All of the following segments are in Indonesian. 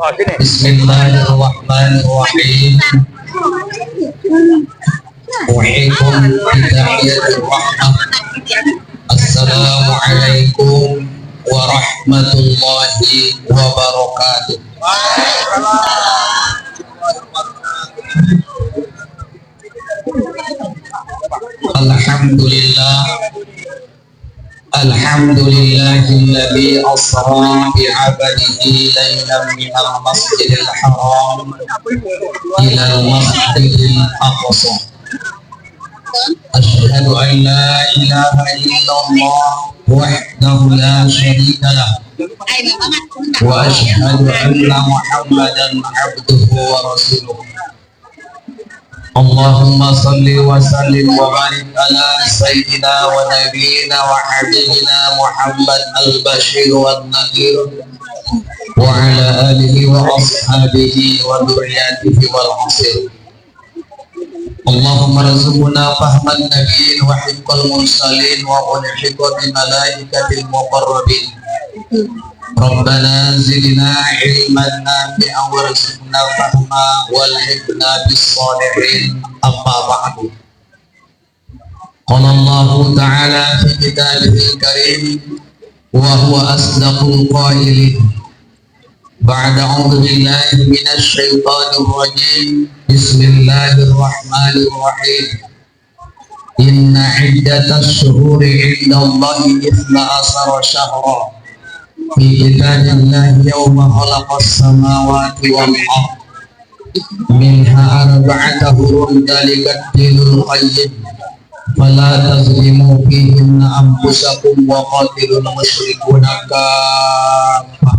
Bismillahirrahmanirrahim. Uhikum bidahiyatir rahmah. Assalamualaikum warahmatullahi wabarakatuh. Alhamdulillah. Alhamdulillahilladzi asra bi'abadihi laylan minal masjidil haram ilal masjidil aqsa. Asyhadu an la ilaha illallah wahdahu la syarika lah wa asyhadu anna Muhammadan abduhu wa rasuluh. Allahumma salli wa sallim wa barik ala sayyidina wa nabiyina wa habibina Muhammad al-Bashir wa al-Nadhir wa ala alihi wa ashabihi wa dhurriyyatihi wal asir. Allahumma razuqna fahman nabiyyin wa hiqqal mursalin wa ulhiqa bi malaikatil muqarrabin. Rabbana zidna ilman nafi'an warzuqna fahma walhiqna bis salihin. Amma ba'du. Qala Allah ta'ala fi kitabihil karim wa huwa asdaqul qailin. Ba'da a'udzu billahi minasy syaithanir rajim. Bismillahirrahmanirrahim. Inna iddatasy syuhuri 'indallahi 12 syahra fi kitabillahi yawma khalaqas samawati wal ardh minha arba'atu hurum dzalika dinul qayyim fala tazlimu fihinna anfusakum wa qatilul musyrikuuna kaffah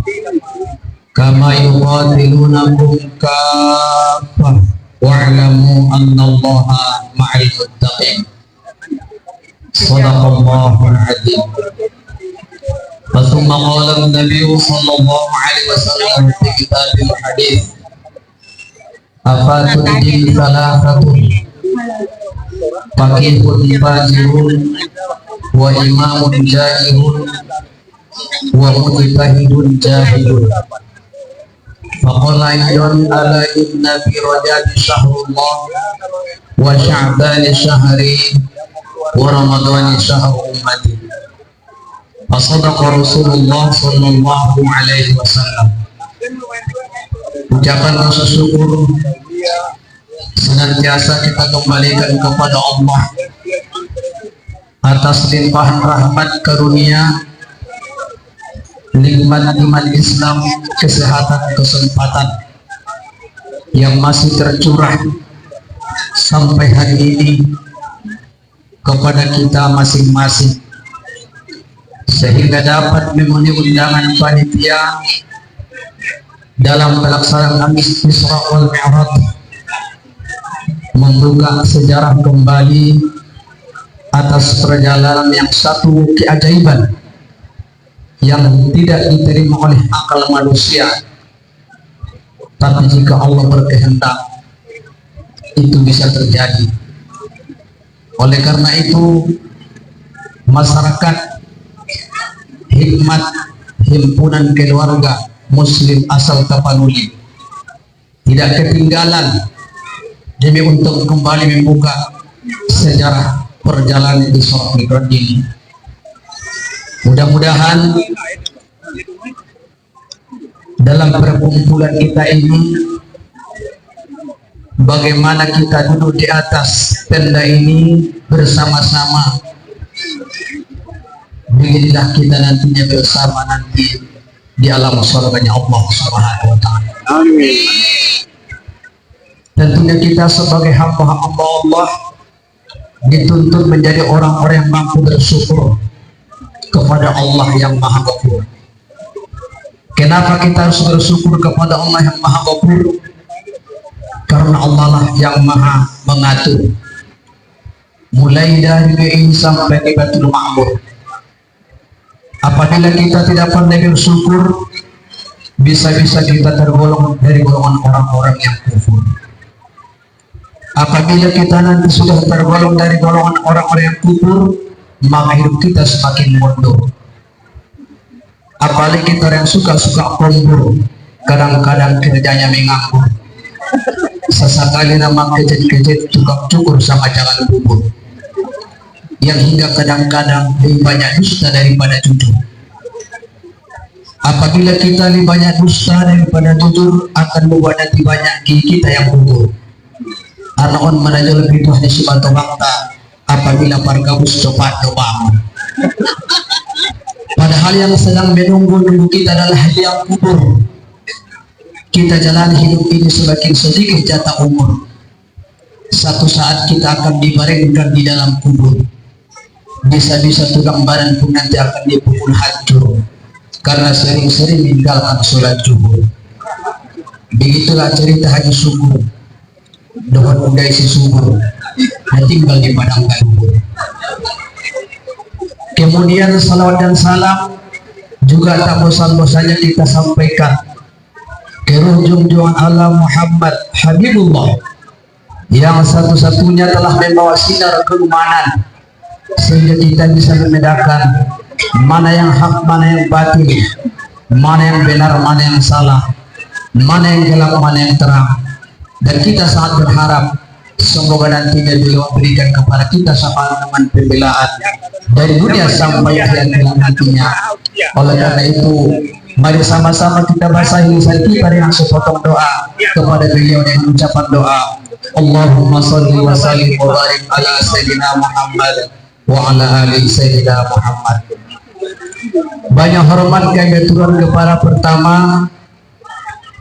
kama yuqatilunakum kaffah wa'lamu annallaha ma'al muttaqin. Shadaqallahul 'adzim. ثم قال النبي صلى الله عليه وسلم في كتاب الحديث أفاتدين ثلاثة فقيه فاجر وإمام جائر ومجتهد جاهل. فقال أيضا ألا إن في رجب شهر الله وشعبان شهري ورمضان شهر أمتي. Fasadaqa Rasulullah sallallahu alaihi wasallam. Ucapan rasa syukur senantiasa kita kembalikan kepada Allah atas limpahan rahmat karunia, nikmat iman Islam, kesehatan, kesempatan yang masih tercurah sampai hari ini kepada kita masing-masing, sehingga dapat memenuhi undangan panitia dalam pelaksanaan Isra wal Mi'raj, membuka sejarah kembali atas perjalanan yang satu keajaiban yang tidak diterima oleh akal manusia, tapi jika Allah berkehendak itu bisa terjadi. Oleh karena itu, masyarakat hikmat himpunan keluarga muslim asal Tapanuli tidak ketinggalan demi untuk kembali membuka sejarah perjalanan Isra Mi'raj ini. Mudah-mudahan dalam perkumpulan kita ini, bagaimana kita duduk di atas tenda ini bersama-sama, beginilah kita nantinya bersama nanti di alam surganya Allah Subhanahu wa ta'ala. Amin. Tentunya kita sebagai hamba-hamba Allah dituntut menjadi orang-orang yang mampu bersyukur kepada Allah yang Maha Ghafur. Kenapa kita harus bersyukur kepada Allah yang Maha Ghafur? Karena Allah lah yang Maha mengatur, mulai dari ini sampai ke Baitul Ma'mur. Apabila kita tidak pandai bersyukur, bisa-bisa kita tergolong dari golongan orang-orang yang kufur. Apabila kita nanti sudah tergolong dari golongan orang-orang yang kufur, maka hidup kita semakin mundur. Apalagi kita yang suka-suka kombur, kadang-kadang kerjanya menganggur, sesekali nama kejet-kejet tukang cukur sama jangan bubur, yang hingga kadang-kadang lebih banyak dusta daripada jujur. Apabila kita lebih banyak dusta daripada jujur, akan membuat nanti banyak kita yang gugur. Anaon menajul lebih tuh di suatu waktu apabila pargabus cepat bangun. Padahal yang sedang menunggu kita adalah yang kubur. Kita jalani hidup ini semakin sedikit jatah umur. Satu saat kita akan dibaringkan di dalam kubur. Bisa-bisa tulang badan pun nanti akan dipukul hancur karena sering-sering meninggalkan sholat zuhur. Begitulah cerita Haji Subur. Dohon udah isi subur, tinggal di padang kubur. Kemudian salawat dan salam juga tak bosan-bosannya kita sampaikan ke junjungan Allah Muhammad Habibullah yang satu-satunya telah membawa sinar keimanan sehingga kita bisa membedakan mana yang hak, mana yang batil, mana yang benar, mana yang salah, mana yang gelap, mana yang terang. Dan kita sangat berharap semoga nantinya beliau berikan kepada kita sapaan pembelaan dari dunia sampai akhir nantinya. Oleh karena itu, mari sama-sama kita basahi lisan kita dengan sepotong doa kepada beliau dengan ucapan doa. Allahumma sholli wa sallim wa barik ala sayyidina Muhammad wa ala ali sayyidina Muhammad. Banyak hormat kami turun kepada pertama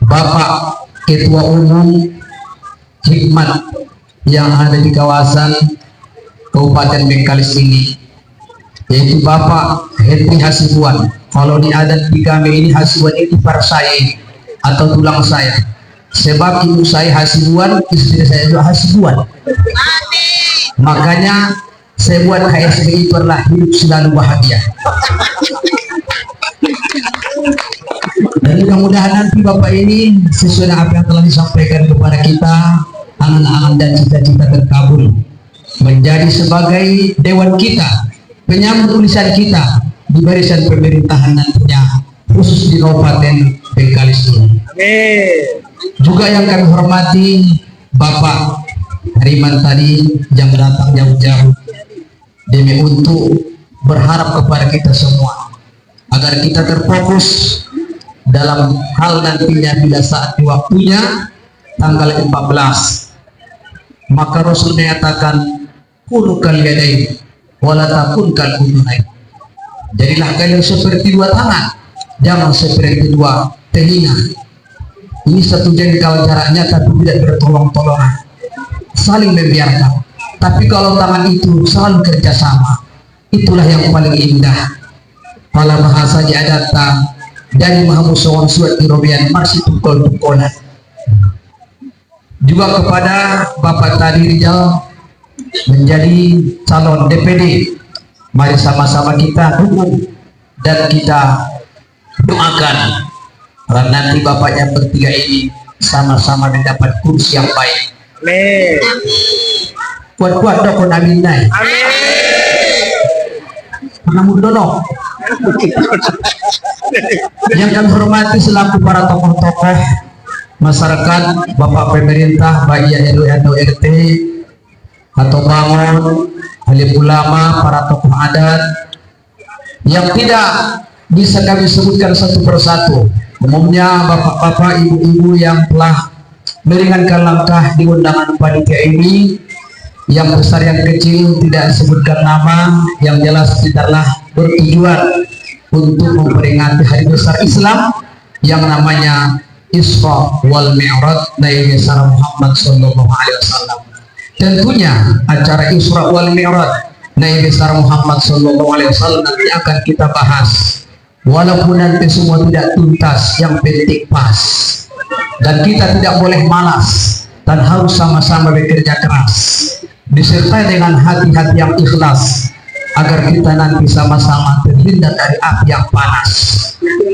Bapak Ketua Umum Hikmat yang ada di kawasan Kabupaten Bengkalis ini, yaitu Bapak Henry Hasibuan. Kalau di adat di kami ini Hasibuan itu parsai atau tulang saya, sebab ibu saya Hasibuan, istri saya juga Hasibuan. Makanya saya buat KSBI pernah hidup selalu bahagia. Dan mudah-mudahan nanti Bapak ini sesuai dengan apa yang telah disampaikan kepada kita, angan-angan dan cita-cita terkabul, menjadi sebagai dewan kita, penyambut tulisan kita di barisan pemerintahan nantinya, khusus di Kabupaten Bengkalis ini. Juga yang kami hormati Bapak Hariman tadi yang datang jauh-jauh demi untuk berharap kepada kita semua agar kita terfokus dalam hal nantinya bila saat di waktunya tanggal 14. Maka Rasul menyatakan kunu kal yadain wala takun kal udunain. Jadilah kalian seperti dua tangan, jangan seperti dua telinga. Ini satu jengkal jaraknya tapi tidak bertolong-tolongan, saling membiarkan. Tapi kalau tangan itu selalu kerjasama, itulah yang paling indah. Pala bahasa adata dari Mahamusawan suat Irobian masih tukol-tukolan. Juga kepada Bapak tadi Rijal menjadi calon DPD, mari sama-sama kita dukung dan kita doakan karena nanti bapaknya bertiga ini sama-sama mendapat kursi yang baik. Amin. Kuat-kuat dokon amin nai. Amin. Namun dono. Yang kami hormati selaku para tokoh-tokoh masyarakat, Bapak pemerintah, baik yang RT atau bangun, alim ulama, para tokoh adat yang tidak bisa kami sebutkan satu persatu. Umumnya bapak-bapak, ibu-ibu yang telah meringankan langkah di undangan panitia ini, yang besar yang kecil tidak disebutkan nama, yang jelas tidaklah bertujuan untuk memperingati hari besar Islam yang namanya Isra wal Mi'raj Nabi Muhammad sallallahu alaihi wasallam. Tentunya acara Isra wal Mi'raj Nabi Muhammad sallallahu alaihi wasallam nanti akan kita bahas. Walaupun nanti semua tidak tuntas, yang penting pas. Dan kita tidak boleh malas dan harus sama-sama bekerja keras, disertai dengan hati-hati yang ikhlas, agar kita nanti sama-sama terhindar dari api yang panas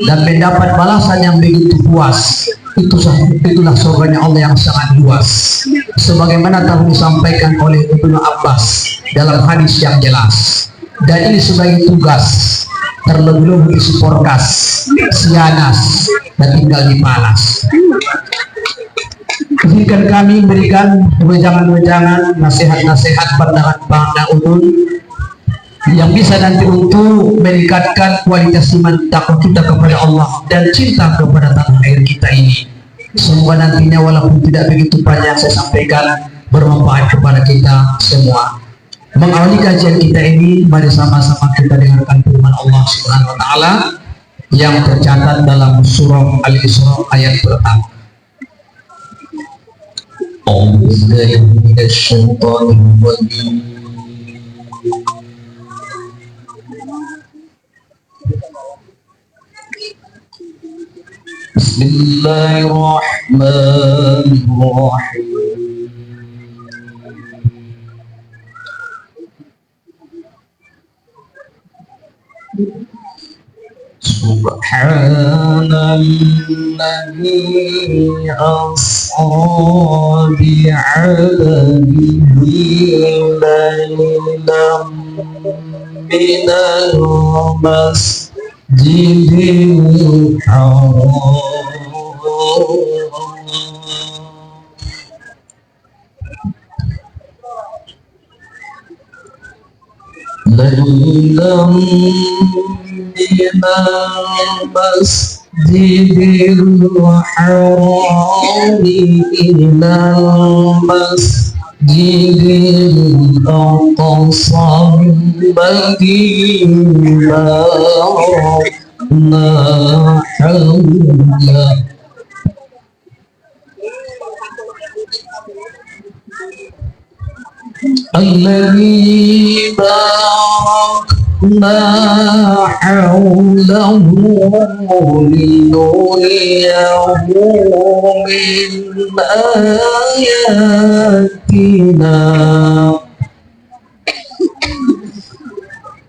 dan mendapat balasan yang begitu puas. Itulah surganya Allah yang sangat luas, sebagaimana telah disampaikan oleh Ibnu Abbas dalam hadis yang jelas. Dan ini sebagai tugas terlebih di Suporkas, Sianas, dan tinggal di Palas. Izinkan kami berikan wejangan-wejangan, nasihat-nasihat, pandangan-pandangan umum yang bisa nanti untuk meningkatkan kualitas iman takwa kita kepada Allah dan cinta kepada tanah air kita ini. Semoga nantinya walaupun tidak begitu panjang saya sampaikan, bermanfaat kepada kita semua. Mengawali kajian kita ini, mari sama-sama kita dengarkan firman Allah Subhanahu wa taala yang tercatat dalam surah Al-Isra ayat pertama. Bismillahirrahmanirrahim. Subhanalladzi asra bi'abdihi laylan minal masjidil haram laylan masjidil haram ilal masjidil aqsa alladzi barakna hawla alladzi barakna hawlahu linuriyahu min ayatina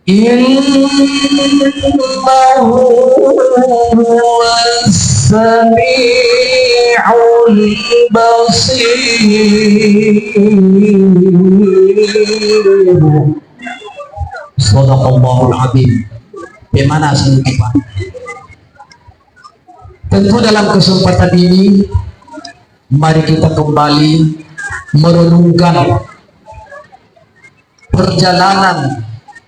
innahu huwas sami'ul basir. Shadaqallahul azim. Bagaimana singkat? Tentu dalam kesempatan ini mari kita kembali merenungkan perjalanan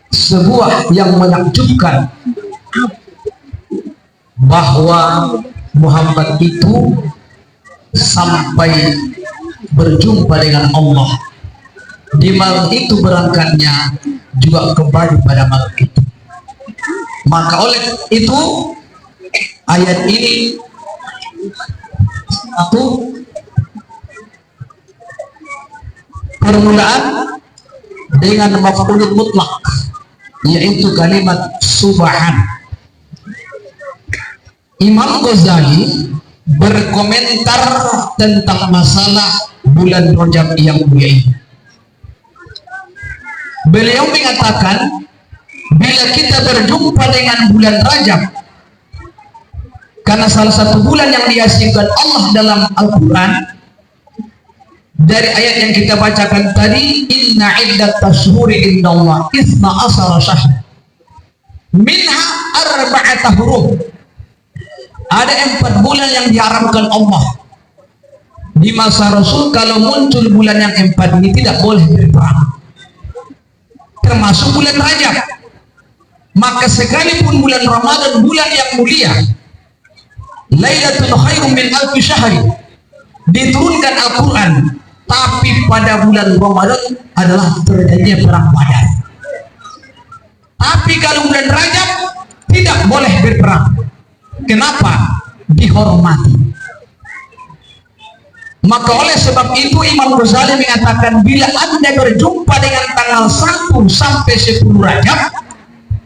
sebuah yang menakjubkan, bahwa Muhammad itu sampai berjumpa dengan Allah. Di malam itu berangkatnya juga kembali pada malam itu. Maka oleh itu ayat ini satu permulaan dengan maf'ul mutlak, yaitu kalimat subhan. Imam Ghazali berkomentar tentang masalah bulan Rajab yang mulia ini. Beliau mengatakan, bila kita berjumpa dengan bulan Rajab, karena salah satu bulan yang dihasilkan Allah dalam Al-Quran, dari ayat yang kita bacakan tadi, inna iddat tashhuri indallah isna asara syahr minha arba'ata huruf. Ada 4 bulan yang diharamkan Allah. Di masa Rasul kalau muncul bulan yang 4 ini tidak boleh berperang, termasuk bulan Rajab. Maka sekalipun bulan Ramadan, bulan yang mulia, Lailatul khairum min alfi syahri, diturunkan Al-Quran, tapi pada bulan Ramadan adalah terjadinya perang Badar. Tapi kalau bulan Rajab tidak boleh berperang. Kenapa? Dihormati. Maka oleh sebab itu Imam Ghazali mengatakan, bila Anda berjumpa dengan tanggal 1 sampai 10 Rajab,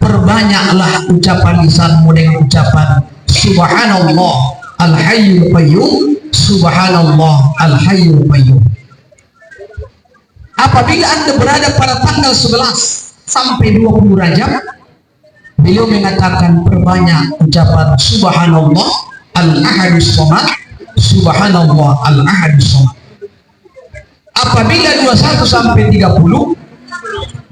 perbanyaklah ucapan lisanmu dengan ucapan Subhanallah Al-Hayyul Qayyum, Subhanallah Al-Hayyul Qayyum. Apabila Anda berada pada tanggal 11 sampai 20 Rajab, beliau mengatakan perbanyak ucapan Subhanallah Al-Ahadus Samad, Subhanallah Al-Ahadus Samad. Apabila 21 sampai 30,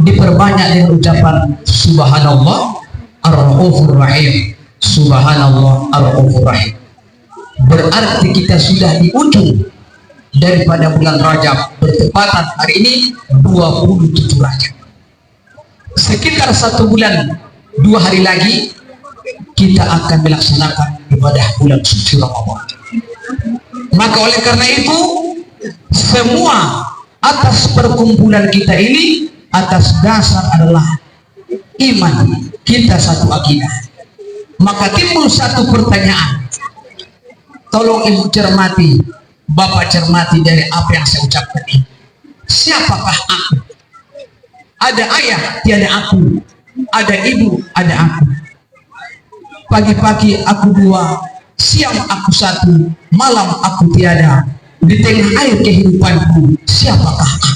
diperbanyak dengan ucapan Subhanallah Ar-Raufur Rahim. Subhanallah Ar-Raufur Rahim. Berarti kita sudah di ujung daripada bulan Rajab, bertepatan hari ini 27 Rajab. Sekitar 1 bulan 2 hari lagi kita akan melaksanakan ibadah bulan suci Ramadan. Maka oleh karena itu, semua atas perkumpulan kita ini atas dasar adalah iman kita, satu akidah. Maka timbul satu pertanyaan, tolong ibu cermati, bapak cermati dari apa yang saya ucapkan ini. Siapakah aku? Ada ayah, tiada aku. Ada ibu, ada aku. Pagi-pagi aku 2, siang aku 1, malam aku tiada. Di tengah air kehidupanku, siapakah aku?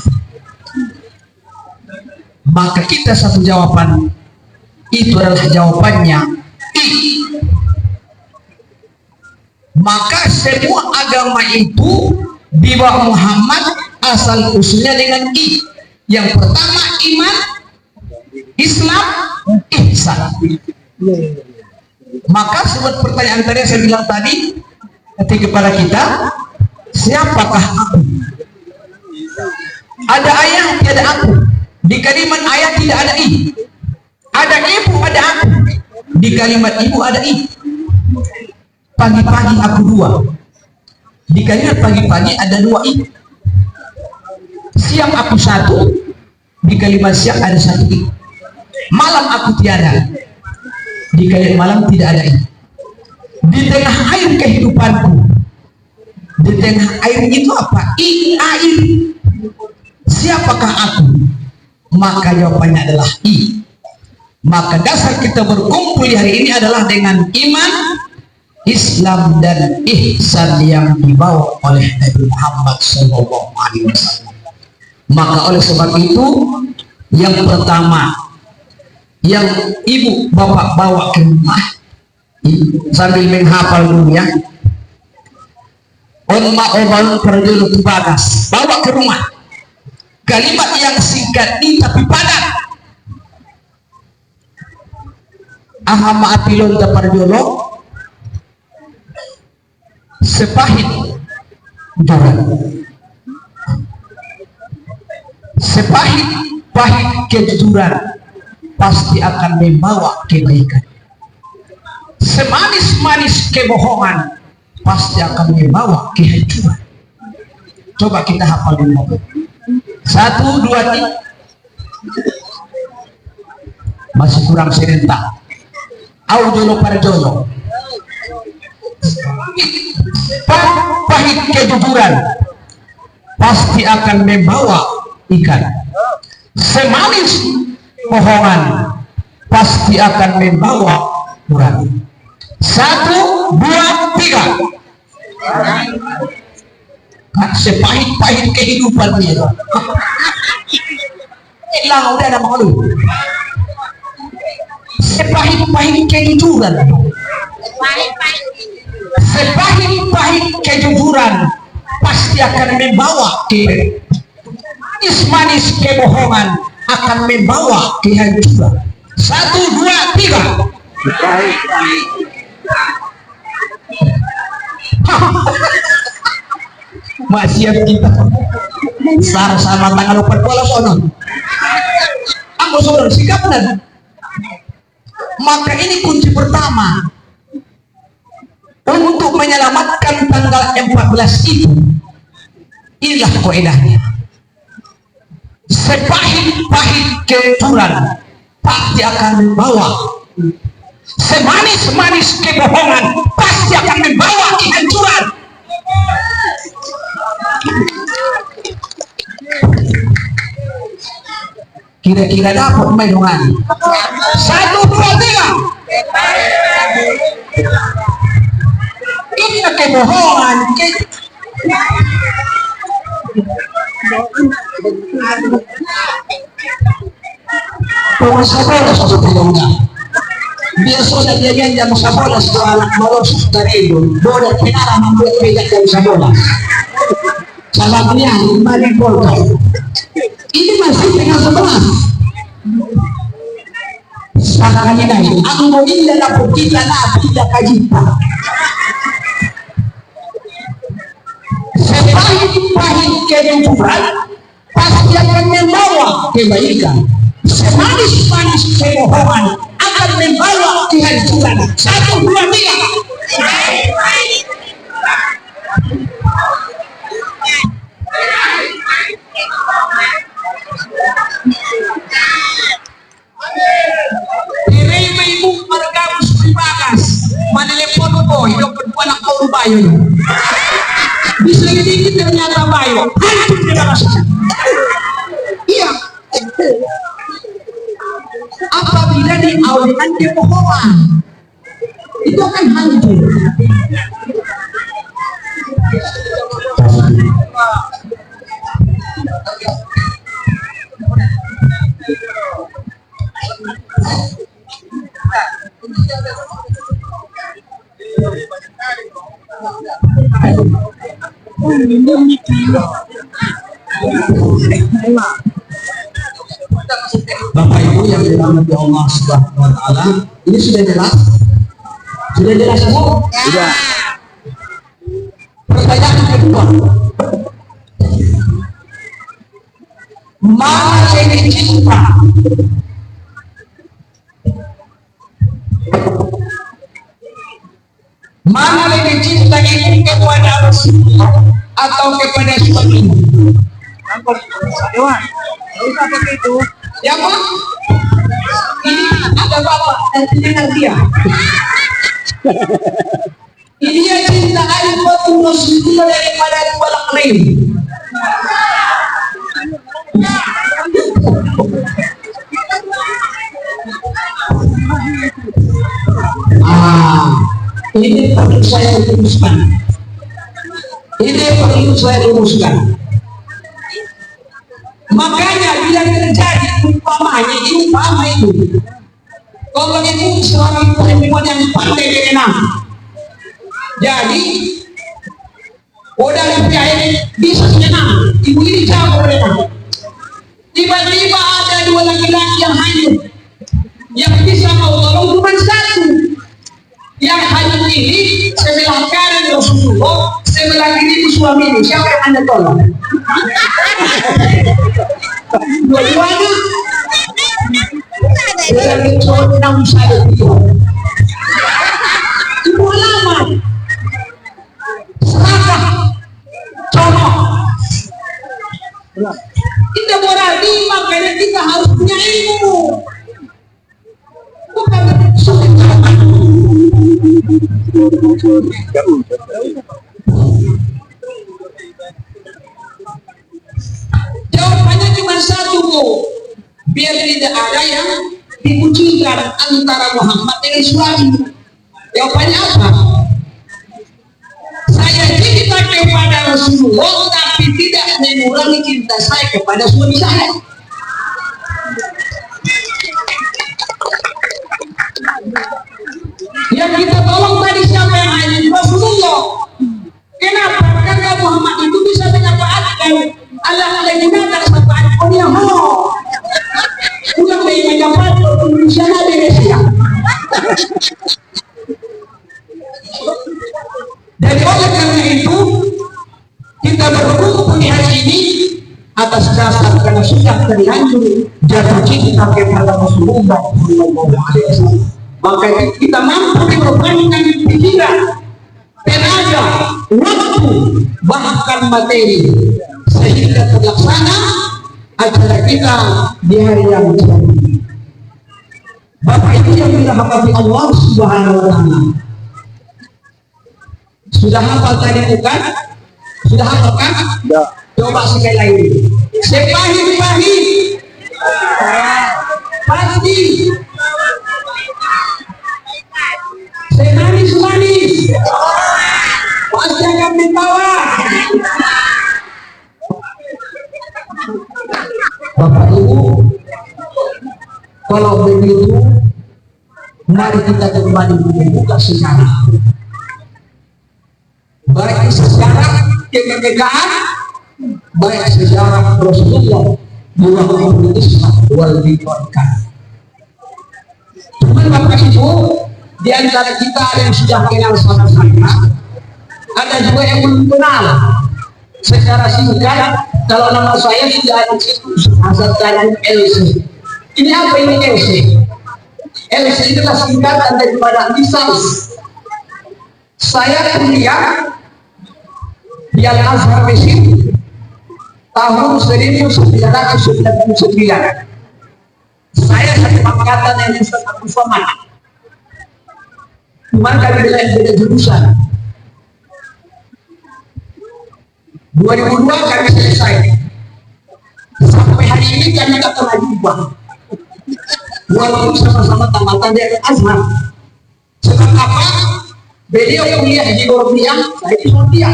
Maka kita satu jawaban, itu adalah jawabannya I. Maka semua agama itu di bawah Muhammad asal usulnya dengan I. Yang pertama iman, Islam, ihsan. Maka sebut pertanyaan tadi saya bilang tadi kepada kita, siapakah aku? Ada ayah, tiada aku. Di kalimat ayah tidak ada I. Ada ibu, ada aku. Di kalimat ibu ada I. Pagi-pagi aku 2. Di kalimat pagi-pagi ada 2 I. Siang aku 1. Di kalimat siang ada 1 I. Malam aku tiada. Di kalimat malam tidak ada I. Di tengah air kehidupanku, di tengah air itu apa? I, air. Siapakah aku? Maka jawabannya adalah I. Maka dasar kita berkumpul hari ini adalah dengan iman, Islam dan ihsan yang dibawa oleh Nabi Muhammad SAW. Maka oleh sebab itu, yang pertama yang ibu bapak bawa ke rumah sambil menghafal dulu ya. Umma obalun perjulu tubagas, bawa ke rumah. Kalimat yang singkat ini tapi padat. Ahama apilon taparjolo sepahit juran. Sepahit pahit kejujuran pasti akan membawa kebaikan. Semanis-manis kebohongan pasti akan membawa kehancuran. Coba kita hafal dulu. 1, 2, 3. Masih kurang serentak. Aujolo parjolo. Pahit kejujuran pasti akan membawa ikan. Semanis bohongan pasti akan membawa kurang. 1, 2, 3. Sepahit-pahit kehidupan dia. Hilang udah ada malu. Sepahit-pahit kejujuran. Sepahit-pahit kejujuran pasti akan membawa ke manis kebohongan akan membawa kehancuran. 1, 2, 3. Masih kita sama tangan lupa bola sonon. Ambo sonon sikap dan. Maka ini kunci pertama untuk menyelamatkan tanggal 14 itu. Inilah kaidahnya. Sepahit-pahit kejujuran pasti akan membawa, semanis-manis kebohongan pasti akan membawa kehancuran. Kira-kira dapat main 1, 2, 3. Ini kebohongan. Pengusaha sudah tidak. Biasanya dia jam 11 ke anak malos dari itu. Boleh kenal membuat beda jam 11. Salamnya kembali polka. Ini masih tengah 11. sakali nahi anggo inda na kita na tidak kajita sepahit-pahit kejujuran pasti akan membawa kebaikan, semanis-manis kebohongan akan membawa kehancuran. 1, 2, 3. Terima ibu margamus pribagas manelepon ko hidup kedua anak kau bayo bisa sedikit ternyata bayo hancur dia rasanya. Iya, apabila diawalkan kebohongan itu akan hancur. Bapak Ibu yang dirahmati Allah Subhanahu wa taala, ini sudah jelas? Sudah jelas semua? Sudah. Pertanyaan kedua. Mana lebih cinta? Mana lebih cinta ini kepada Rasulullah atau kepada suaminya? Dewan, usah begitu. Siapa? Ini ada bapak dan dengar dia. Ini dia cinta Aisyah Rasulullah daripada dua lain. Ini perlu saya rumuskan. Ini perlu saya rumuskan. Makanya bila terjadi umpama itu, kalau itu seorang perempuan yang pandai berenang, jadi udah lebih bisa senang, ibu ini jago berenang. Tiba-tiba ada dua laki-laki yang hanyut, yang bisa mau tolong cuma satu. Yang hanyut ini sebelah kanan Rasulullah, sebelah kiri suaminya. Siapa yang Anda tolong? Dua-duanya dari cowok yang bisa itu ibu alamat serakah contoh kita berarti makanya kita harus punya ilmu, bukan jawabannya cuma satu, biar tidak ada yang dikucilkan antara Muhammad dengan suami. Jawabannya apa? Saya cinta kepada Rasulullah tapi tidak mengurangi cinta saya kepada suami saya. Yang kita tolong tadi siapa yang hanya Rasulullah. Kenapa? Karena Muhammad itu bisa menyapaatkan Allah menggunakan sapaan dia ho. Bukan dia menyapaat Indonesia ada Indonesia. Jadi oleh karena itu kita berkumpul di hari ini atas dasar karena sudah terlanjur jatuh cinta kepada Rasulullah SAW. Maka kita mampu dikorbankan pikiran, tenaga, waktu, bahkan materi sehingga terlaksana acara kita di hari yang jadi. Bapak Ibu yang dirahmati Allah Subhanahu wa taala. Sudah hafal tadi bukan? Sudah hafal kan? Ya. Coba sekali lagi. Sepahit-pahit pasti semanis-manis pasti akan membawa. Bapak Ibu, kalau begitu mari kita kembali membuka sejarah, baik sejarah kemerdekaan, baik sejarah Rasulullah di waktu Islam wal Biqan. Teman Bapak Ibu, di antara kita ada yang sudah kenal sama-sama, ada juga yang belum kenal. Secara singkat, kalau nama saya sudah ada Azad Tanjung LC. Ini apa ini LC? LC itulah singkatan daripada lisans. Saya kuliah di Al-Azhar Mesir tahun 1999. Saya satu angkatan yang sangat sama. Cuma kami beda jurusan. 2002 kami selesai. Sampai hari ini kami tak pernah jumpa. Walaupun sama-sama tamatan dari Azhar. Sebab apa? Beliau kuliah di Borneo, saya di Borneo.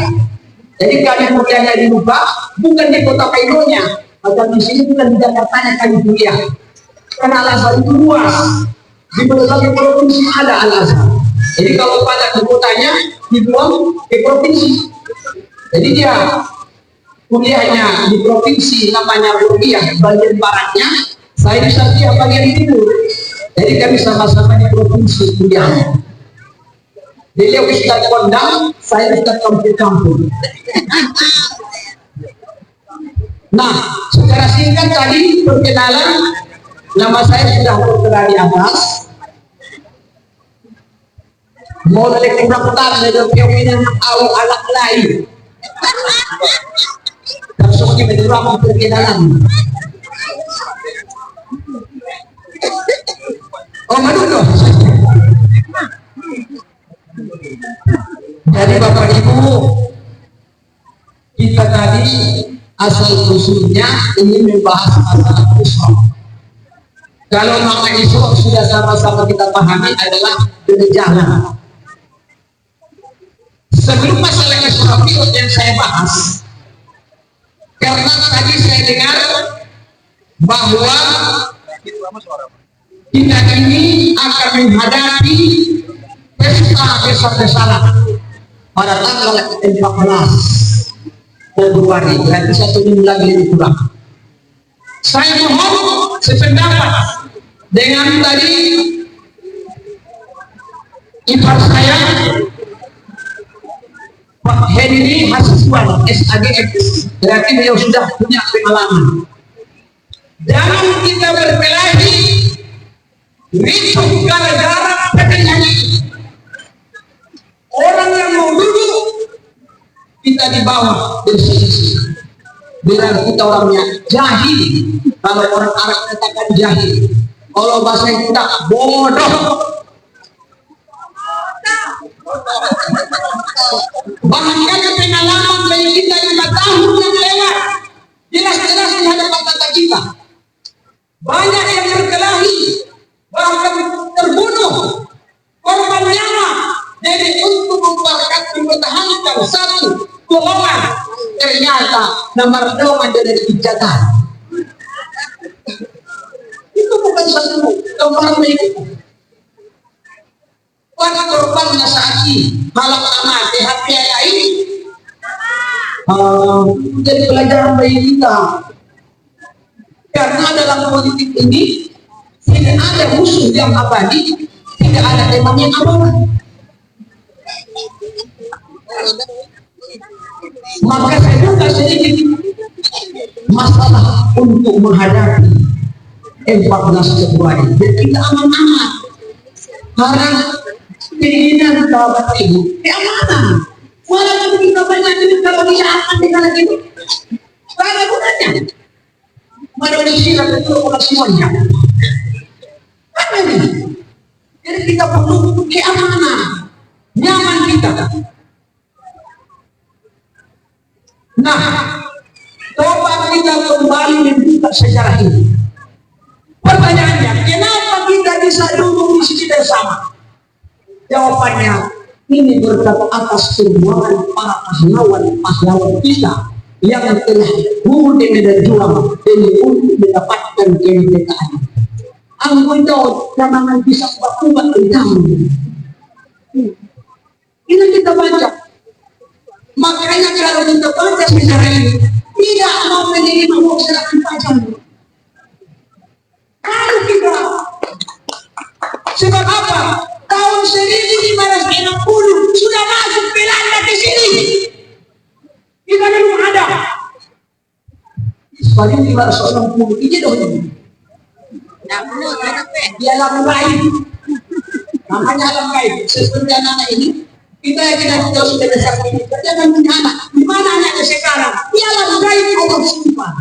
Jadi kami kuliahnya di Lubak, bukan di kota Kaidonya. Maka di sini bukan di Jakarta kami kuliah. Karena Al-Azhar itu luas. Di berbagai provinsi ada Al-Azhar. Jadi kalau pada kotanya dibuang ke provinsi. Jadi dia kuliahnya di provinsi namanya Borneo, bagian baratnya. Saya di Satya bagian timur. Jadi kami sama-sama di provinsi kuliahnya. Beliau Ustaz Kondang, saya Ustaz kampung-kampung. Nah, secara singkat tadi perkenalan, nama saya sudah tertera di atas. Mau dari kurang-kurang dari pemimpin awal alat lain. Langsung kita berapa perkenalan. Oh, dulu. Jadi Bapak Ibu, kita tadi asal usulnya ingin membahas masalah Isra. Kalau nama Isra sudah sama-sama kita pahami adalah berjalan. Sebelum masalah Isra yang saya bahas, karena tadi saya dengar bahwa kita ini akan menghadapi pesta besar-besaran pada tanggal 14 Februari, berarti 1 minggu lagi lebih kurang. Saya mohon sependapat dengan tadi ipar saya Pak Henry Hasiswan SAGF, berarti beliau sudah punya pengalaman. Jangan kita berkelahi ribut gara-gara penyanyi. Orang yang mau duduk kita di bawah bersisi. Biar kita orangnya jahil. Kalau orang Arab katakan jahil, kalau bahasa kita bodoh. Bahkan pengalaman dari kita 5 tahun yang lewat jelas-jelas di hadapan mata kita. Banyak yang berkelahi, bahkan terbunuh, korban nyawa. Jadi untuk mempertahankan satu golongan, ternyata nomor 2 dari kejahatan. Itu bukan satu nomor itu. Pada korbannya saat ini, malam mati hati ini. Jadi pelajaran bagi kita. Karena dalam politik ini tidak ada musuh yang abadi, tidak ada teman yang abadi. Maka saya buka sedikit masalah untuk menghadapi 14 Februari. Jadi kita aman-aman. Karena keinginan sahabat ibu, keamanan. Walaupun kita banyak duit, kalau dia aman di dalam itu, tidak ada gunanya. Manusia itu orang semuanya. Apa ini? Jadi kita perlu keamanan, nyaman kita. Nah, coba kita kembali membuka sejarah ini. Pertanyaannya, kenapa kita bisa duduk di sini bersama? Jawabannya, ini berkat atas perjuangan para pahlawan kita yang telah gugur dan berjuang demi untuk mendapatkan kemerdekaan. Anggota jangan bisa berubah menjauh. Ini kita baca. Makanya kalau kita baca sejarah ini, tidak mau menerima uang serahkan pajak. Kalau kita Sebab apa? Tahun 1560 sudah masuk Belanda ke sini. Kita belum ada. 1560 ini dong. Dia alam gaib. Namanya alam gaib. Seperti anak ini, kita yang tidak tahu sudah besar ini, kita akan punya anak. Di mana anaknya sekarang? Dia alam gaib Allah simpan.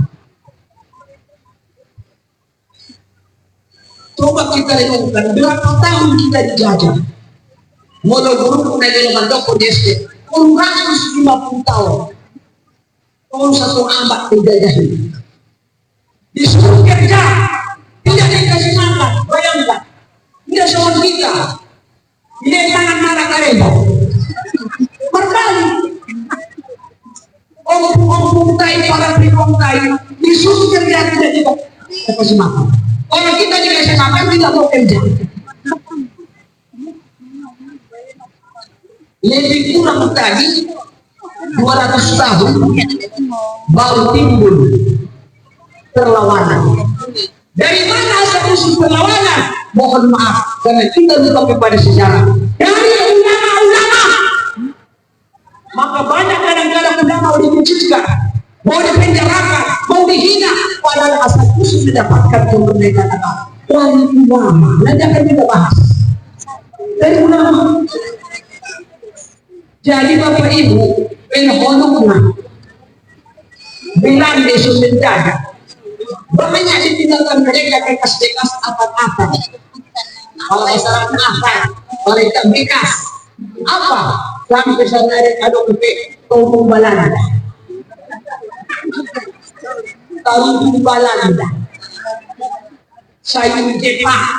Coba kita renungkan berapa tahun kita dijajah. Mulai guru dari Mandoko SD, 150 tahun. Tahun 1 abad dijajahi. Disuruh kerja, tidak dikasih makan, bayangkan. Tidak soal kita. Tidak tangan marah karena berbalik. Om-om tai, para pribong tai, disuruh kerja tidak dikasih makan. Kalau kita dikasih makan tidak mau kerja. Lebih kurang tadi 200 tahun baru timbul perlawanan. Dari mana asal usul perlawanan? Mohon maaf karena kita lupa kepada sejarah. Dari ulama-ulama. Maka banyak kadang-kadang ulama dikucilkan, mau dipenjarakan, mau dihina, padahal asal usul mendapatkan kemerdekaan agama. Dari ulama, nanti akan kita bahas. Dari ulama. Jadi Bapak Ibu, penholukna bilang di Sumberjaga banyak ditinggalkan mereka bekas-bekas apa-apa. Kalau misalnya apa, mereka bekas apa? Sampai sana ada kado ke Kampung Balanda. Kampung Balanda. Sayur Jepang.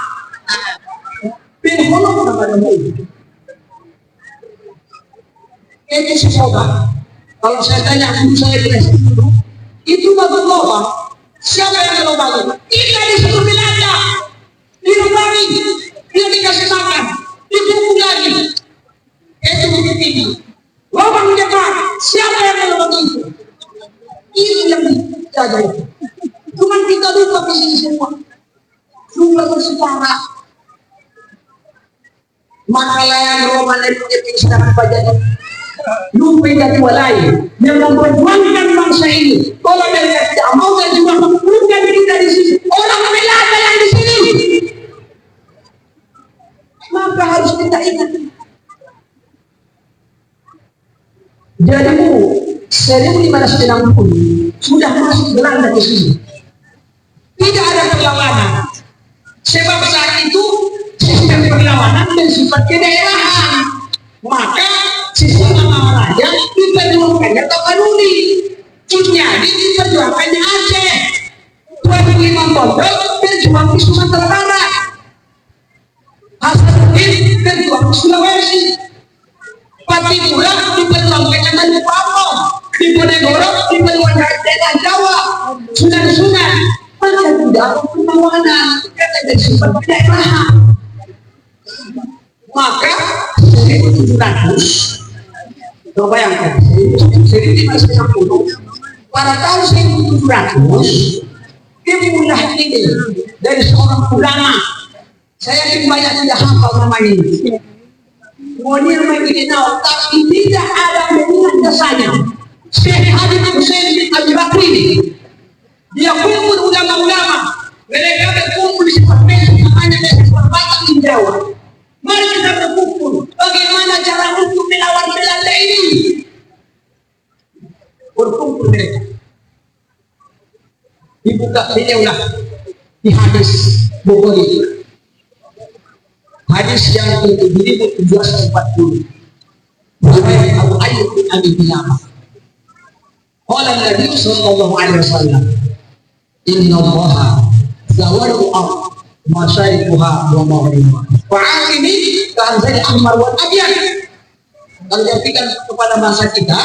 Penholukna pada mulut. Itu sesobat. Kalau saya tanya guru saya di SD dulu, itu bagus lubang. Siapa yang melubangi? Kita disuruh Belanda, dilubangi, dia dikasih makan, dipukul lagi. Itu begitu. Lubang Jepang, siapa yang melubangi itu? Itu yang dijaga itu. Cuma kita lupa di sini semua. Lupa bersejarah. Makalah yang Roman itu dipisahkan pajak. Lupa jadwal lain yang memperjuangkan bangsa ini. Kalau mereka tidak mau berjuang, bukan kita di sini, orang Belanda yang di sini. Maka harus kita ingat. Jadi 1560 sudah masuk Belanda di sini. Tidak ada perlawanan. Sebab saat itu sistem perlawanan bersifat kedaerahan. Maka sistem raja diperjuangkannya Tapanuli, Cunyadi diperjuangkannya Aceh, Tuan Imam Bondoh berjuang di Sumatera Barat, Hasanuddin berjuang di Sulawesi, Pattimura diperjuangkan di Papua, di Ponegoro diperjuangkan dengan Jawa, Sunan-Sunan. Maka tidak ada perlawanan karena bersifat kedaerahan. Maka 1700, coba bayangkan, 1560 pada tahun 1700 dimulai ide dari seorang ulama. Saya yakin banyak tidak hafal nama ini. Munir Madinah, tapi tidak ada hubungan jasanya. Syekh Habib Hussein bin Abi Bakri, dia kumpul ulama-ulama. Mereka berkumpul di sebuah meja namanya sebuah batang di Jawa. Mari kita berkumpul bagaimana cara untuk melawan Belanda ini. Berkumpul mereka. Dibuka videolah di hadis Bukhari. Hadis yang ke-1740. Riwayat Abu Ayyub bin Abi Bilama. Qala Nabi sallallahu alaihi wasallam, "Inna Allaha zawalu masyayikha wa maghribuha." Fa'al ini kan jadi Ahmar wal Abyad. Kalau diartikan kepada bahasa kita,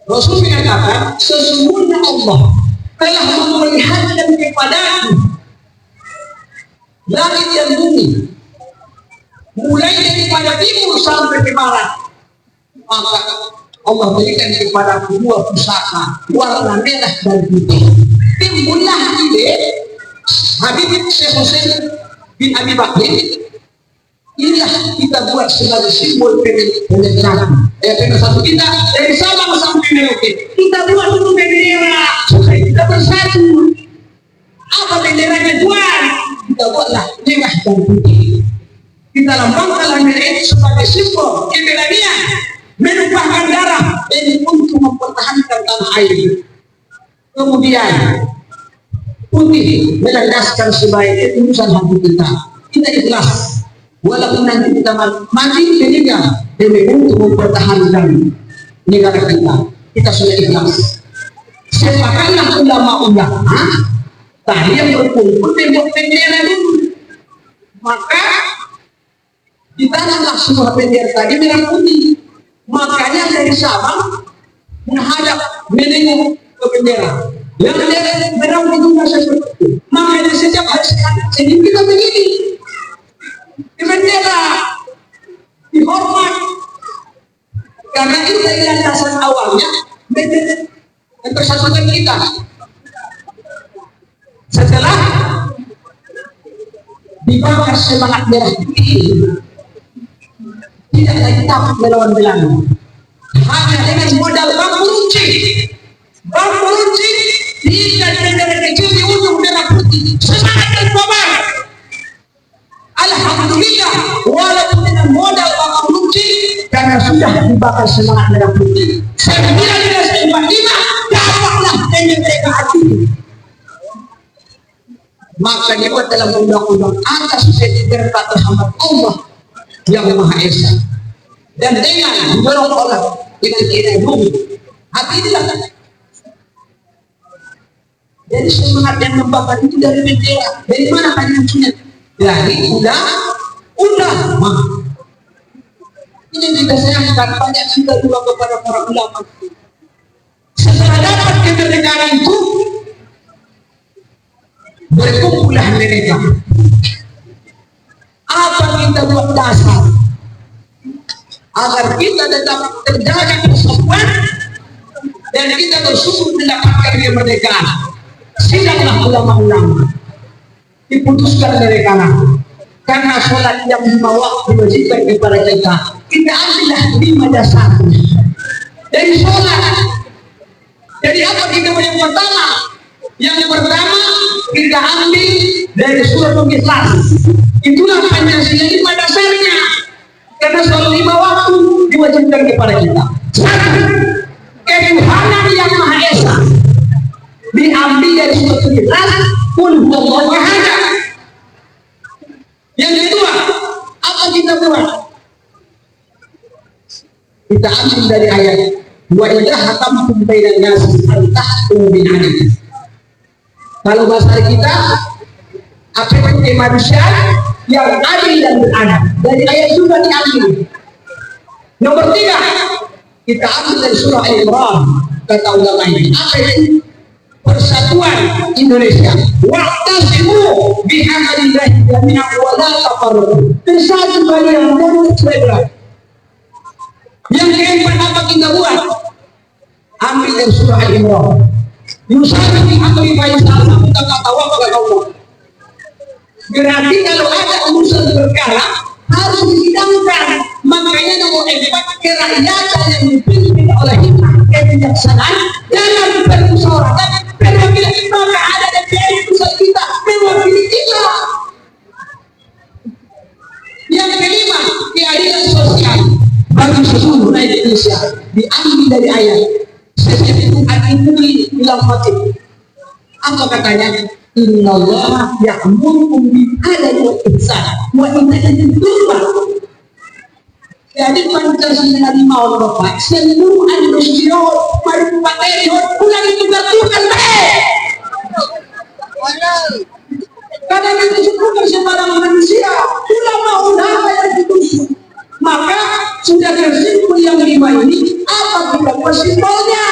Rasul mengatakan sesungguhnya Allah telah memperlihatkan kepadaku langit dan bumi, mulai daripada timur sampai ke barat. Maka Allah berikan kepadaku 2 pusaka warna merah dan putih. Timbullah ide Habib Syekh Hussein bin Abi Bakri inilah kita buat sebagai simbol penetrasi. Penetrasi kita dari Sabang sampai Merauke. Kita buat dulu bendera supaya kita bersatu. Apa benderanya Tuhan? Kita buatlah merah dan putih. Kita lambangkan merah itu sebagai simbol keberanian, menumpahkan darah ini untuk mempertahankan tanah air. Kemudian putih melandaskan sebagai ketulusan hati kita. Kita ikhlas. Walaupun nanti kita mati meninggal demi untuk mempertahankan negara kita sudah ikhlas. Sepakatlah ulama-ulama tadi yang berkumpul tembok bendera dulu, maka ditanamlah sebuah bendera tadi merah putih. Makanya dari Sabang menghadap menengok ke bendera. Yang dari merah juga seperti itu. Makanya setiap hari Senin kita begini. Di bendera dihormat karena itu dari landasan awalnya bendera yang persatuan kita. Setelah dibakar semangat merah putih, tidak lagi takut melawan Belanda. Hanya dengan modal bambu runcing tidak bendera kecil di ujung merah putih, semangat dan kobar. Alhamdulillah, walaupun dengan modal bambu runcing, karena sudah dibakar semangat merah putih, 1945 dapatlah kemerdekaan itu. Maka dibuat dalam undang-undang atas perintah Muhammad Allah yang Maha Esa, dan dengan mendorong orang dengan ideologi hati inilah. Jadi semangat yang membakar itu dari bendera. Dari mana kalian punya? Dari undang-undang. Ini yang kita sayangkan, banyak kita juga kepada para ulama. Setelah dapat kemerdekaan itu, berkumpullah mereka. Apa kita buat dasar agar kita tetap terjaga persatuan dan kita bersyukur mendapatkan kemerdekaan? Sidanglah ulama-ulama, diputuskan mereka karena sholat yang 5 waktu diwajibkan kepada kita. Kita ambillah 5 dasarnya dari sholat. Jadi apa kita yang pertama? Yang pertama kita ambil dari surah Al-Ikhlas. Itulah Pancasila 5 dasarnya. Karena sholat 5 waktu diwajibkan kepada kita. Satu, ketuhanan yang Maha Esa diambil dari surah Al-Ikhlas. Qul huwallahu ahad. Yang kedua, apa kita buat? Kita ambil dari ayat wa idza hakamtum bainan nas an tahkumu bil adl. Kalau bahasa kita apa itu kemanusiaan yang adil dan beradab, dari ayat juga diambil. Nomor 3, kita ambil dari surah Al-Imran. Kata ulama ini apa itu? Persatuan Indonesia. Wa'tasimu bihamdillahi jami'an wa la tafarraqu. Bersatu kalian dan bercerai. Yang keempat apa kita buat? Ambil dari surah Al-Imran. Yusuf di amri faisal kita kata Allah. Berarti kalau ada urusan perkara harus disidangkan. Makanya nomor 4, kerakyatan yang dipimpin oleh hikmah kebijaksanaan dalam bermusyawarah perwakilan, maka ada DPR pusat kita mewakili kita. Yang kelima, keadilan sosial bagi seluruh rakyat Indonesia diambil dari ayat setiap itu al-imuri bilang fatih. Apa katanya? Innallaha ya'murukum bil adli wal ihsan wa itaati dzil qurba. Jadi Pancasila 5 Bapak seluruh manusia mari patriot pulang itu bertugas baik. Karena itu bukan sembarang manusia, ulama-ulama yang ditusuk. Maka sudah tersimpul yang 5 ini, apa kita buat simbolnya?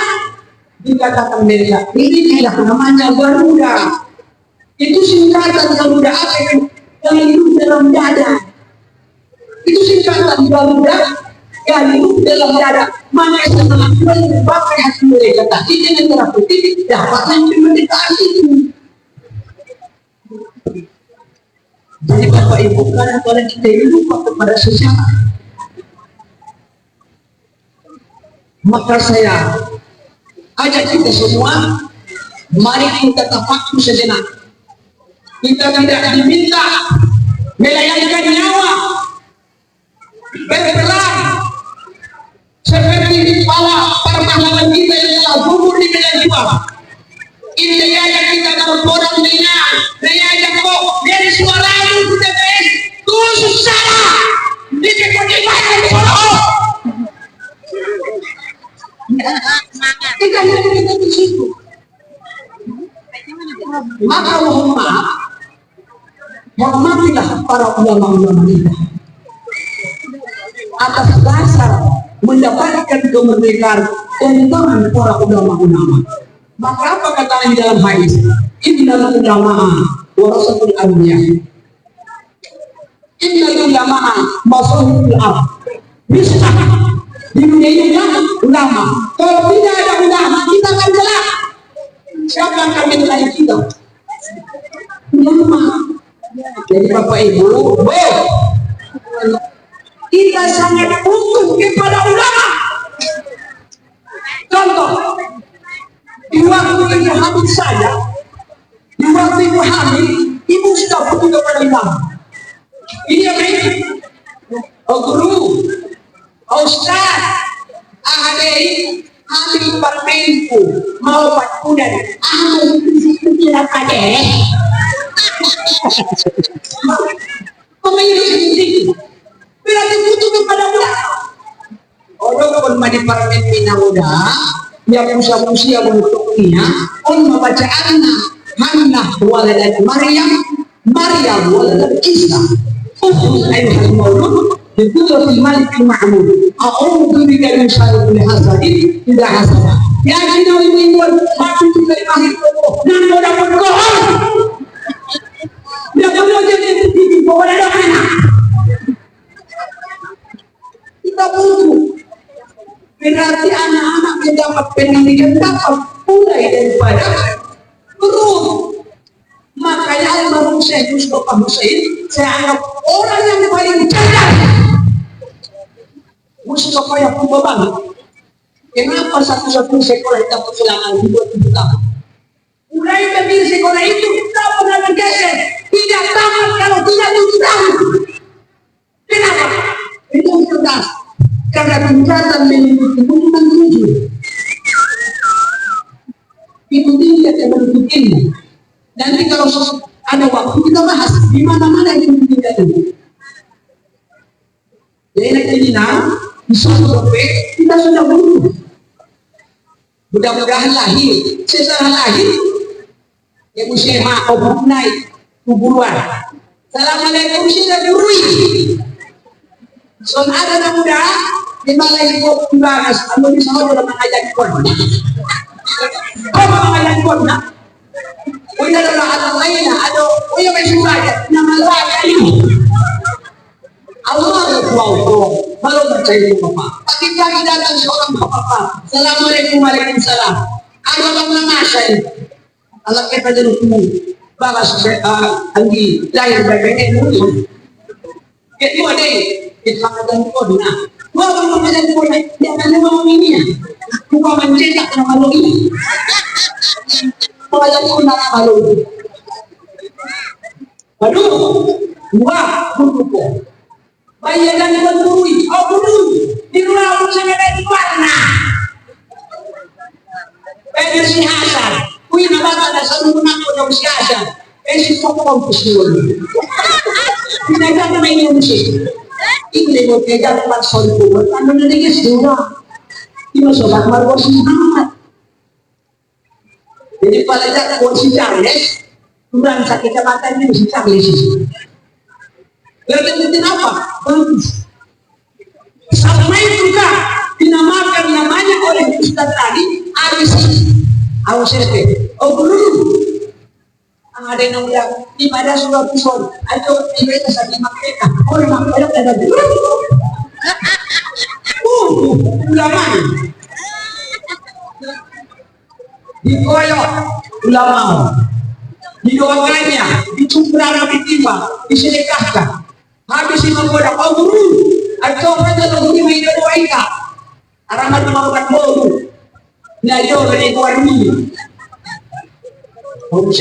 Dikatakan mereka, ini adalah namanya Garuda. Itu singkatan Garuda apa yang hidup dalam dada. Itu singkatan Garuda yang hidup dalam dada. Maka setelah menyebabkan hati mereka tadi dengan merah putih dapatlah kemerdekaan itu. Jadi Bapak Ibu, kadang-kadang kita ini lupa kepada sesama. Maka saya ajak kita semua, mari kita tafakur sejenak. Kita tidak diminta melayangkan nyawa, berperang seperti para pahlawan kita yang telah gugur di medan juang. Ini yang kita berborong dengan daya kok dari suara itu kita guys khusus salah di kemudian kita di situ. Maka mohon maaf, hormatilah para ulama-ulama kita atas dasar mendapatkan kemerdekaan tentang para ulama-ulama. Maka apa kata di dalam hadis? Innal ulama warasatul anbiya. Innal ulama masahibul ardh. Bisa di dunia ini ulama. Kalau tidak ada ulama, kita akan celaka. Siapa yang akan menilai kita? Ulama. Jadi Bapak Ibu, kita sangat butuh kepada ulama. Contoh, di waktu ibu hamil saya, di waktu ibu hamil, ibu sudah butuh kepada ulama. Ini apa ini? Oh guru, oh ustaz, ahli, hamil parmenku, mau patkudan, ahli tidak pada. Pemilik sendiri, berarti butuh kepada ulama. Orang pun mandi parmen mina muda. Yang usia bentuknya on membaca Hannah waladat Maryam waladat Isa ayuhal maulud biqudratil malikil ma'mud a'udzu bika min syarril hasadin tidak hasada ya kita ibu mati dari lahir nan udah berkohon dia perlu jadi di bawah ada anak kita butuh. Berarti anak-anak yang dapat pendidikan dapat mulai daripada guru. Makanya almarhum Syekh Mustafa Hussein saya anggap orang yang paling cerdas. Mustafa yang pembawa banget. Kenapa satu-satunya sekolah yang dapat silangan dibuat pertama? Mulai dari sekolah itu tak pernah bergeser, tidak tamat kalau tidak tuntutan. Kenapa? Itu cerdas. Karena tingkatan mengikuti bukan tujuh itu tingkat yang menuntut ilmu. Nanti kalau ada waktu kita bahas di mana-mana yang tingkat itu. Jadi nanti di suatu sampai kita sudah bunuh. Mudah-mudahan lahir, setelah lahir ya muslimah obok naik kuburan. Assalamualaikum sudah burui. So ada anak muda di malay ko pembagas ano di sa mga mangayag ko mangayag ko na uy na lang ngayon na ano uy may sumayat na malaya yun Allah wow baru percaya Bapak pagi-pagi datang seorang bapak Assalamualaikum Waalaikumsalam ano bang nangasay alam kita dyan mo bagas anggi lahir bagai ini itu ada Itlakan ko na. Wala mo madan ko na. Yan ano mo ini ya. Kung mencetak na malo ini. Wala ko na malo. Aduh, wah, buku ko. Bayaran ko tuloy. Oh, tuloy. Di ruang ko sa ngayon warna. Pero si Hasan, kuya na bata na sa nunang ko ng si Hasan. Si Pokong Pusul. Pinagana may yung si. Ini mo kaya dapat solve ano na nigis dura. Inusobat marwos Muhammad. Jadi pada jatuh si Charles, kurang sakit kematian ini si Charles itu. Berarti apa? Bagus. Sampai juga dinamakan namanya oleh Ustaz tadi Arisi. Awasete. Oh belum. Ada yang bilang di pada surat Al-Qur'an atau di bawah sapi mereka orang mereka ada ulama dikoyok ulama didoakannya Sumbrang bitiba, isinikahkan. Habis menggoda kau guru, atau pada guru ini kedua ika. Araman melakukan guru. Najo dari warni. Guru.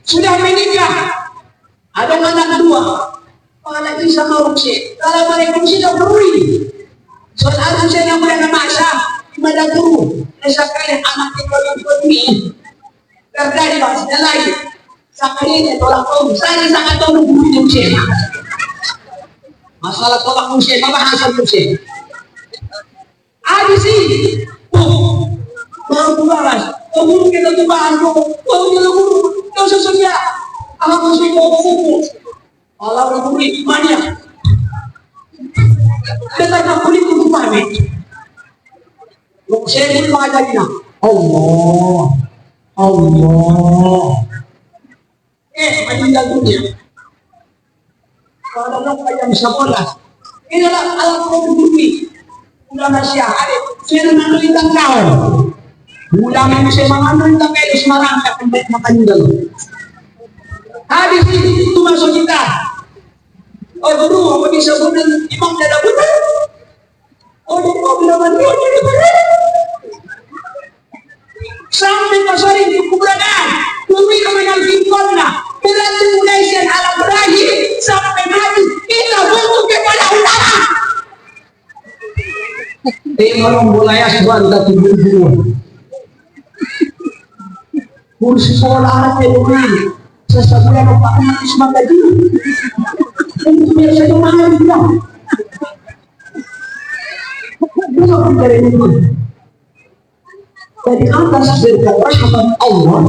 Sudah menikah. Ada anak dua. Kalau bisa mau kalau mereka sudah beri. Soal aku saya yang berada masa, mana guru. Nesakaya anak kita yang beri. Karena di bahasa lain. Sakalinya tolak kau, saya sangat tahu guru yang usia. Masalah tolak usia, bahasa usia. Ada sih, baru balas. Guru kita tuh bahan kau, guru, kau sesuai. Aku sih mau buku. Allah beri imannya. Tetapi kulit itu pahami. Saya pun mengajarnya. Allah. Meninggal dunia. Kalau orang yang sekolah, inilah alat produksi. Ulama Syiah, saya menandakan kawan. Ulama yang saya menandakan kawan Semarang tak tempat makan dulu. Hadis itu masuk kita. Oh guru, apa bisa benar? Imam tidak benar. Oh dia bilang dia tidak benar. Sampai pasar ini keberadaan. Kami kemenang Finkonda. Berarti mulai alam berakhir sampai mati. Kita butuh kepada utara. Orang mulai aswan dan tubuh. Kursi sekolah anak ini. Sesabulan Pak Ahmad Ismail dulu. Untuk biasa mahal dia. Belum dari itu. Dari atas berkat rahmat Allah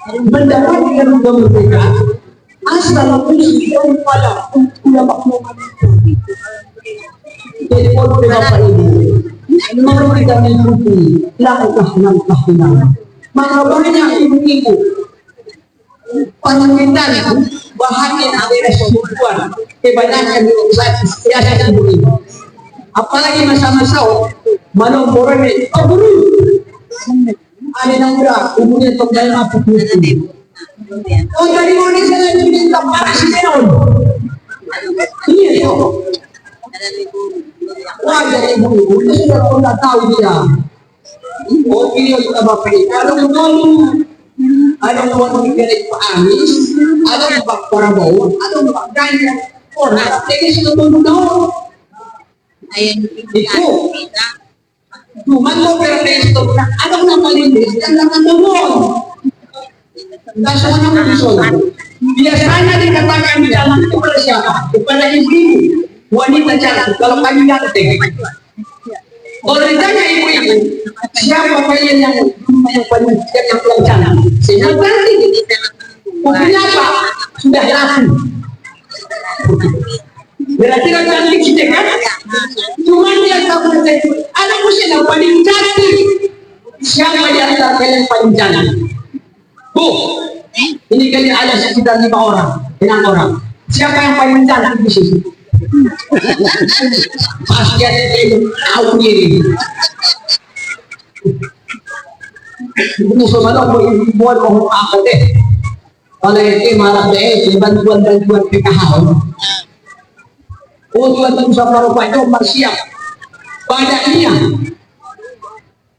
mendapatkan kemerdekaan asal usul pada ulama Muhammad. Jadi untuk Bapak ini memberikan mengikuti langkah-langkah benar. Maka banyak ibu-ibu permintaan itu bahagia adalah sebuah kebanyakan di organisasi biasa ibu-ibu. Apalagi masa-masa mana orang ini, guru, ada yang berat, umumnya untuk dalam apa pun. Oh dari mana saya cerita para si Denon? Iya yo. Wah jadi ibu, itu sudah pernah tahu dia. Oh video sudah bapak ini, kalau dulu ada yang mau dari Pak Amis, ada yang Pak Prabowo, ada yang Pak Ganjar. Oh nah, ini sudah tahu. Itu cuma mau berarti ada nama Inggris dan nama Mongol. Tidak semuanya Mongol. Biasanya dikatakan di dalam kepada siapa? Kepada ibu-ibu, wanita cantik. Kalau kami ganteng, kalau ditanya ibu-ibu, siapa kalian yang paling cantik? Sehingga cantik. Buktinya apa? Sudah laku. Berarti kan cantik sih kan? Cuma dia tahu ada musim yang paling cantik. Siapa di antara kalian paling cantik? Bu, ini kalian ada sekitar 5 orang, 6 orang. Siapa yang paling cantik di sini? Pasti ada yang tahu diri. Ini semua orang buat mohon apa deh? Kalau itu malah deh, bantuan PKH. Oh Tuhan berusaha merupakan itu bersiap padanya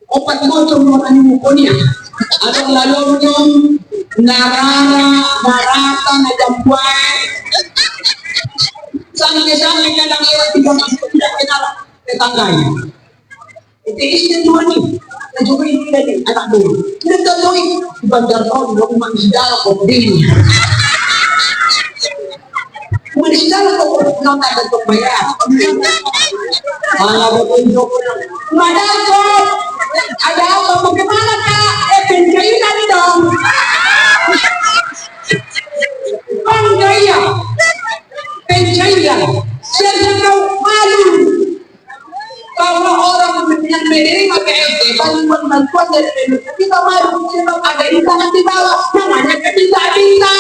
opat motor orang mukonia ada lalu narata najampuan sampai kadang lewat 3 masuk tidak kenal tetangganya itu istri Tuhan ini dan juga ini dari anak dulu tidak tahu di bandar tahun rumah sejarah kodenya Manis dalam kau nota dan pembayar. Malah berkunjung. Ada apa? Bagaimana kak? Pencairan dong. Penggaya. Pencairan. Sejak kau malu. Bahwa orang yang menerima PLT bantuan dari PLT kita malu sebab ada di tangan di bawah namanya keminta-minta.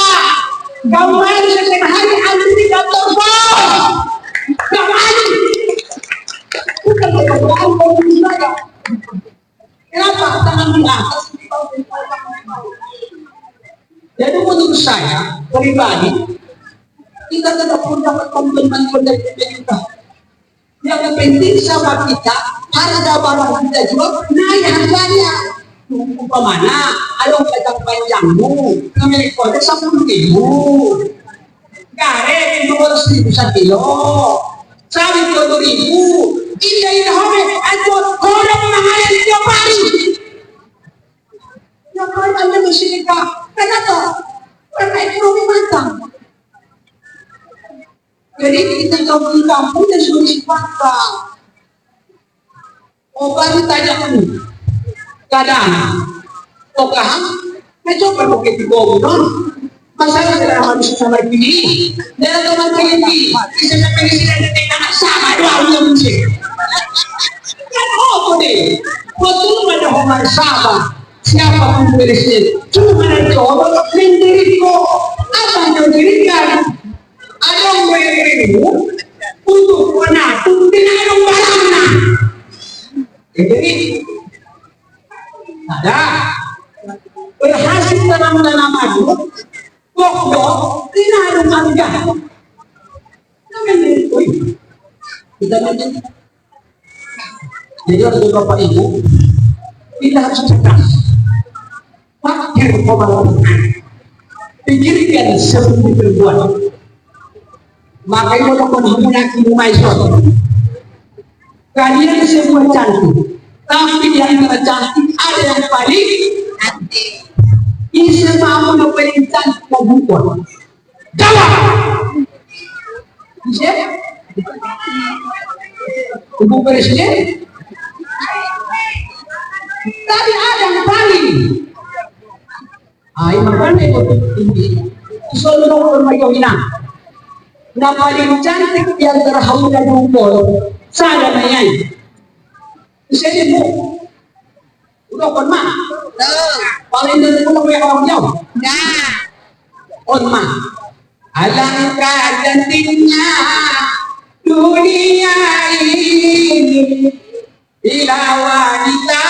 Kau malu setiap hari ada di kantor bos. Kau malu. Bukan berdoa kau saja. Kenapa tangan di atas? Jadi menurut saya pribadi, kita tidak perlu dapat bantuan dari pemerintah. Yang penting sama kita, harga barang kita jual naik harganya. Umpamanya, ada kacang panjangmu, pemilik kode 10.000, karet 200.000 sekilo, sawi 20.000, indah home, atau kodok mahal tiap hari. Yang lain ada masyarakat, kenapa? Karena ekonomi matang. Jadi kita kampung dan sudah disiapkan. Obat tajam kadang, okah, mencoba begitu goblok. Masalah dalam harus sama ini, dalam teman ini, bisa sampai di sini dengan sama dua orang mesti. Kan apa deh? Betul pada orang sama. Siapa pun beresnya, cuma ada coba mendiriku apa yang dirikan. Ada yang beribu untuk menatung dengan orang barangnya. Jadi ada berhasil tanam-tanam madu, pokok tidak ada harga. Kita nanti. Jadi harus Bapak Ibu, kita harus cerdas. Fakir pemahaman, pikirkan sebelum berbuat. Makanya kalau kamu lagi maison, kalian semua cantik, tapi di antara cantik ada yang paling cantik. Ini semua yang paling cantik membuat. Jawab. Bisa? Ibu Presiden? Tadi ada yang paling. Ay, makanya ini. Solo bermain na paling cantik di antara hawa dan rumput, sana na yan. Isipin mo, udah kon ma? Paling dari mo lang yung orang jauh? On ma. Alangkah cantiknya dunia ini bila wanita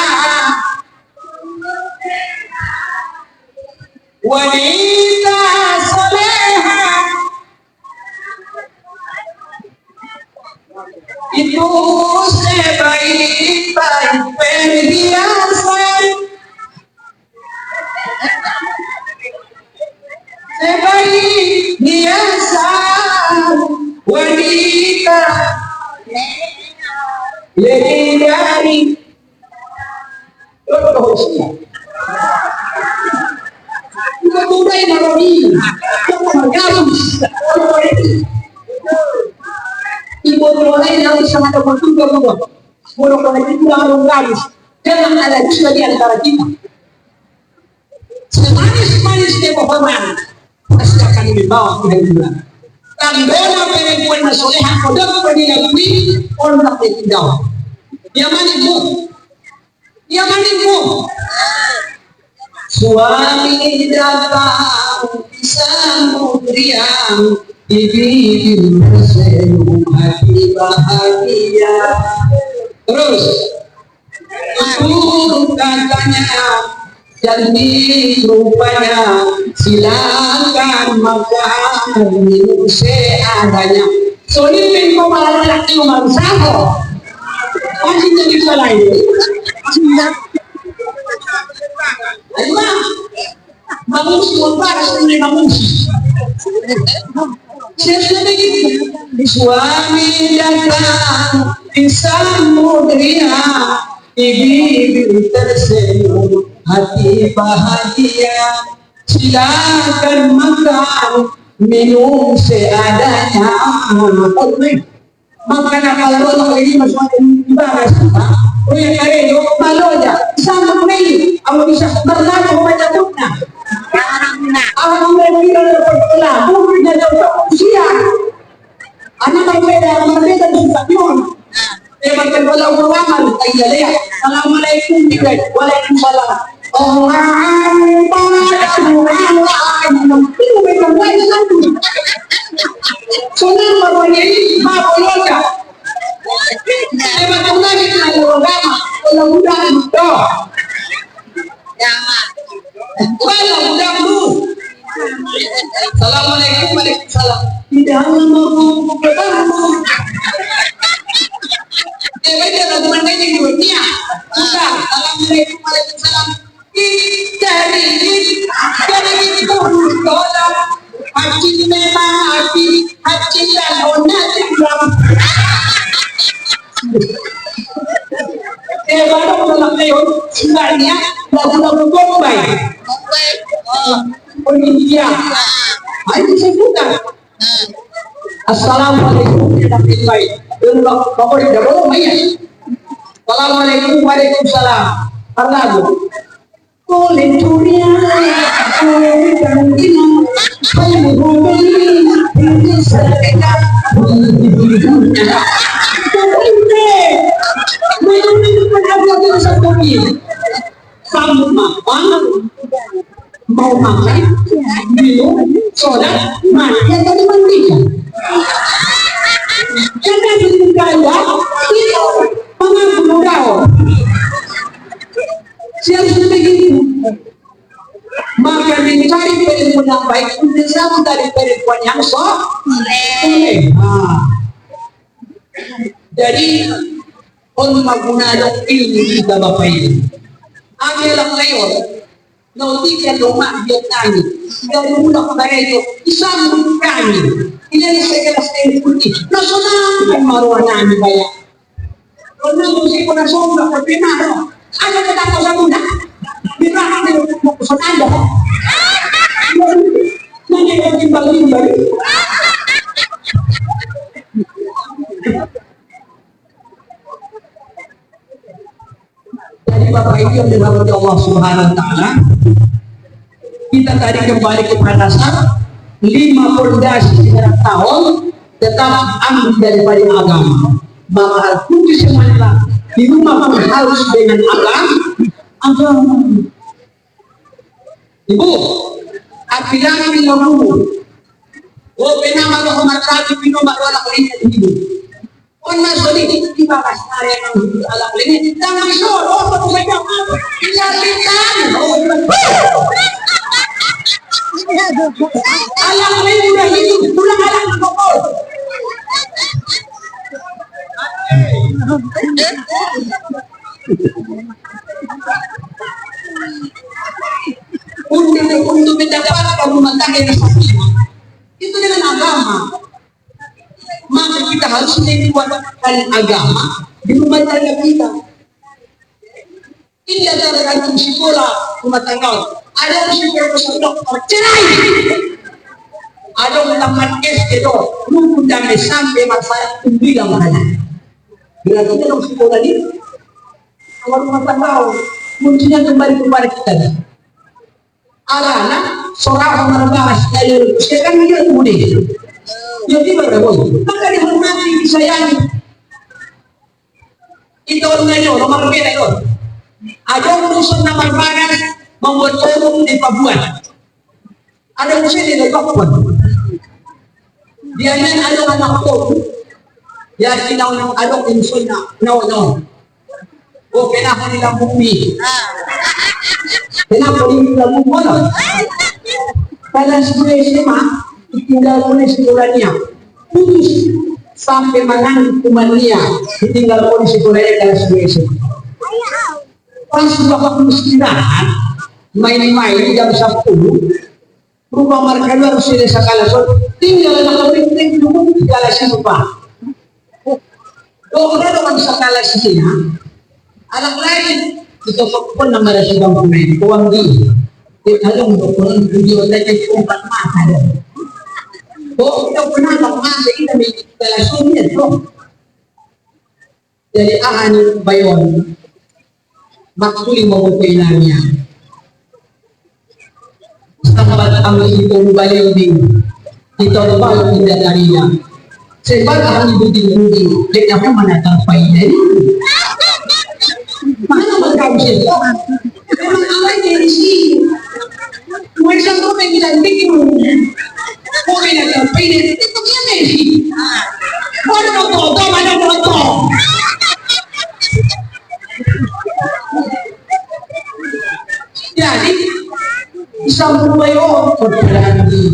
soleha itu sebaik-baik perhiasan, sebaik hiasan wanita dari Kemudian Nabi Ibu mulai dari sama teman juga buat. Mulai dari itu langsung garis. Jangan ada dusta di antara kita. Semanis-manis kebohongan pasti akan membawa kehancuran. Tambahlah perempuan nasolehan kodok penilai orang tidak. Yang manimu? Yang manimu? Suami datang disambut riang di bibir tersenyum hati bahagia. Terus itu katanya jadi rupanya silakan makan minum seadanya. Soalnya kau malah laki umar sahur masih jadi salah ini. Ayo bangun paras dengan bangun. Siapa begitu? Suami datang disambut riang di bibir tersenyum hati bahagia. Silakan makan minum seadanya. Makan kalau ini masuk ibadah sama. Punya karyo malo aja. Sama meli, aku bisa berlaku baca tukna. Aku meli kalau berlaku dia jauh usia. Anak berbeda juga pun. Makan walau beramal, ayah lihat. Assalamualaikum juga, waalaikumsalam. Itu memang lain satu. Soalnya bapaknya ini bapak ya. Makan lagi kalau agama, kalau mudah itu. Kalau mudah dulu, Assalamualaikum, waalaikumsalam. Tidak mau ketemu. Dia lagu mana yang dunia? Bukan. Assalamualaikum, waalaikumsalam. Dari itu dolar. Haji memang haji dan onat gram. Baru dalam leon sebenarnya lagu-lagu Bombay. India. Itu sebutan. Assalamualaikum warahmatullahi wabarakatuh. Bapak tidak boleh ya. Assalamualaikum waalaikumsalam. Parlago. Oleh dunia, oleh kantina, oleh bumi, ini serta dunia. Kamu mau makan, minum, soda, mandi atau dimandikan? Karena itu kaya itu mengambil kau. Siapa sudah begitu? Maka mencari perempuan yang baik untuk sama dari perempuan yang soleh. Jadi on magunadong ilmu kita bapak ini. Amilang ngayon, nautikan rumah dia kami. Dari mula kepada itu, isang kami. Ini segala sekali putih. Nasunang kan maruah namin kaya. Kalau nasunang ko na sombra ko pinaro. Ano ka tako sa muna? Birahan din mo ko sa nanda. Nangyayang timbal-timbal. Jadi Bapak Ibu yang dirahmati Allah Subhanahu wa taala, kita tadi kembali kepada 5 pondasi sejarah tahun tetap ambil daripada agama. Maka al-Qudus semuanya di rumah pun harus dengan agama. Ibu, apilang pinamamu. O penama ko marami pinama wala ko linya ibu. On masoli di bakas area ng alak linya. Tama iso, o ko sa iyo. Ilapitan. Alam mo yun na ito, tulang alam na ko. Untuk mendapatkan rumah tangga yang sakinah itu dengan agama. Maka kita harus menguatkan agama di rumah tangga kita. Ini adalah gantung sekolah rumah tangga. Ada yang sekolah dokter cerai. Ada yang tamat SD do, nunggu damai sampai masa bilang makanya. Bila kita dalam sekolah ini, kalau rumah tangga kuncinya kembali kepada kita. Anak seorang merbahas dari sekarang dia kemudian. Jadi bagaimana? Maka dihormati, disayangi. Itu orangnya nomor beda itu. Ada urusan nama bagas membuat umum di Papua. Ada urusan di Papua. Dia main ada anak tu. Ya kita orang ada urusan no. Oh kenapa di bumi? Kenapa di bumi? Pada sekolah SMA tinggal oleh sekolahnya putus sampai menang kumania tinggal oleh sekolahnya pada sekolah SMA. Pas waktu istirahat main-main jam 10 rumah mereka harus selesai kalah tinggal anak penting dulu kalah siapa dokter dengan sekala sihina anak lain itu pun nama sedang pemain uang di kalau untuk video tadi 4 mata ada kita pernah masa kita kalah sunya tuh jadi ahan bayon maksudnya mau keilangnya sahabat kami itu balik di kita lupa tidak darinya sebab ahli budi dia apa mana terpakai dari mana mereka bisa memang awal dari sini mereka tuh pengen bikin mau yang terpakai dari itu gimana sih mana foto jadi isang bumayo o palagi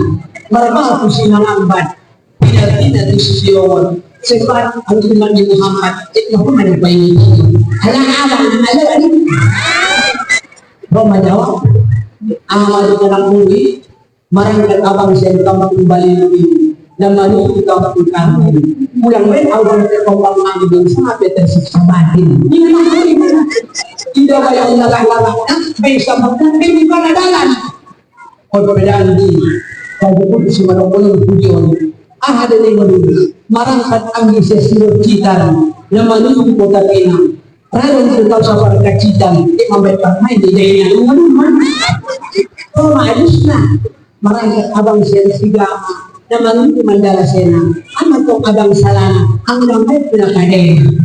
marama po sinangambad pinag-inat isisiyon sebab ang iman ni Muhammad ito po managpayin halang-alang alalim Romayaw amal na lang muli marangkat abang siyempre kembali na manukita pagkakas mulang may awal na pangangangin sa apetan sa batin hindi naman tidak bayang lalang-lalang may sa magkakit di panadalan o perbedaan di kaya si manong pujian ada yang menulis marangkat ang isesiro citan na manulit po tapina rayon po tao sa pagkacitan mambayang may di na naman maalis na marangkat abang siya sigama na manulit mandala sena ano itong abang salana ang lamay pinakadeng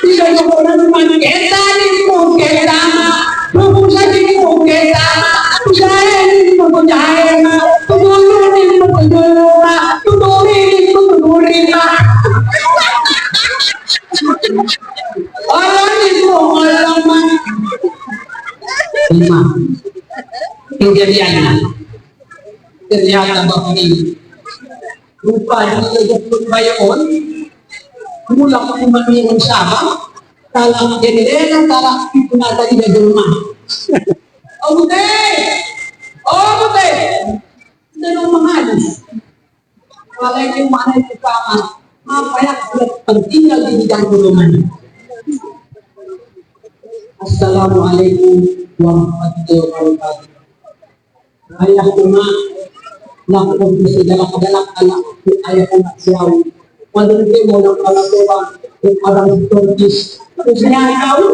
tidak ko na naman etanin mo ketama pupusanin mo ketama pusahin mo kujahema tuturunin mo kujura tuturin mo tuturina alamin mo alaman 5 kejadian ternyata bapak ini lupa dilagak bayon mula ko kumain sama talang generela talang ipunata di rumah oh bute nanong mahalis walay yung mana yung kama mapayak pagtinggal di bidang guluman Assalamualaikum warahmatullahi wabarakatuh ayah kuma lakukan segala anak ayah anak siaw walau dia mau nak orang yang orang tortis terus saya tahu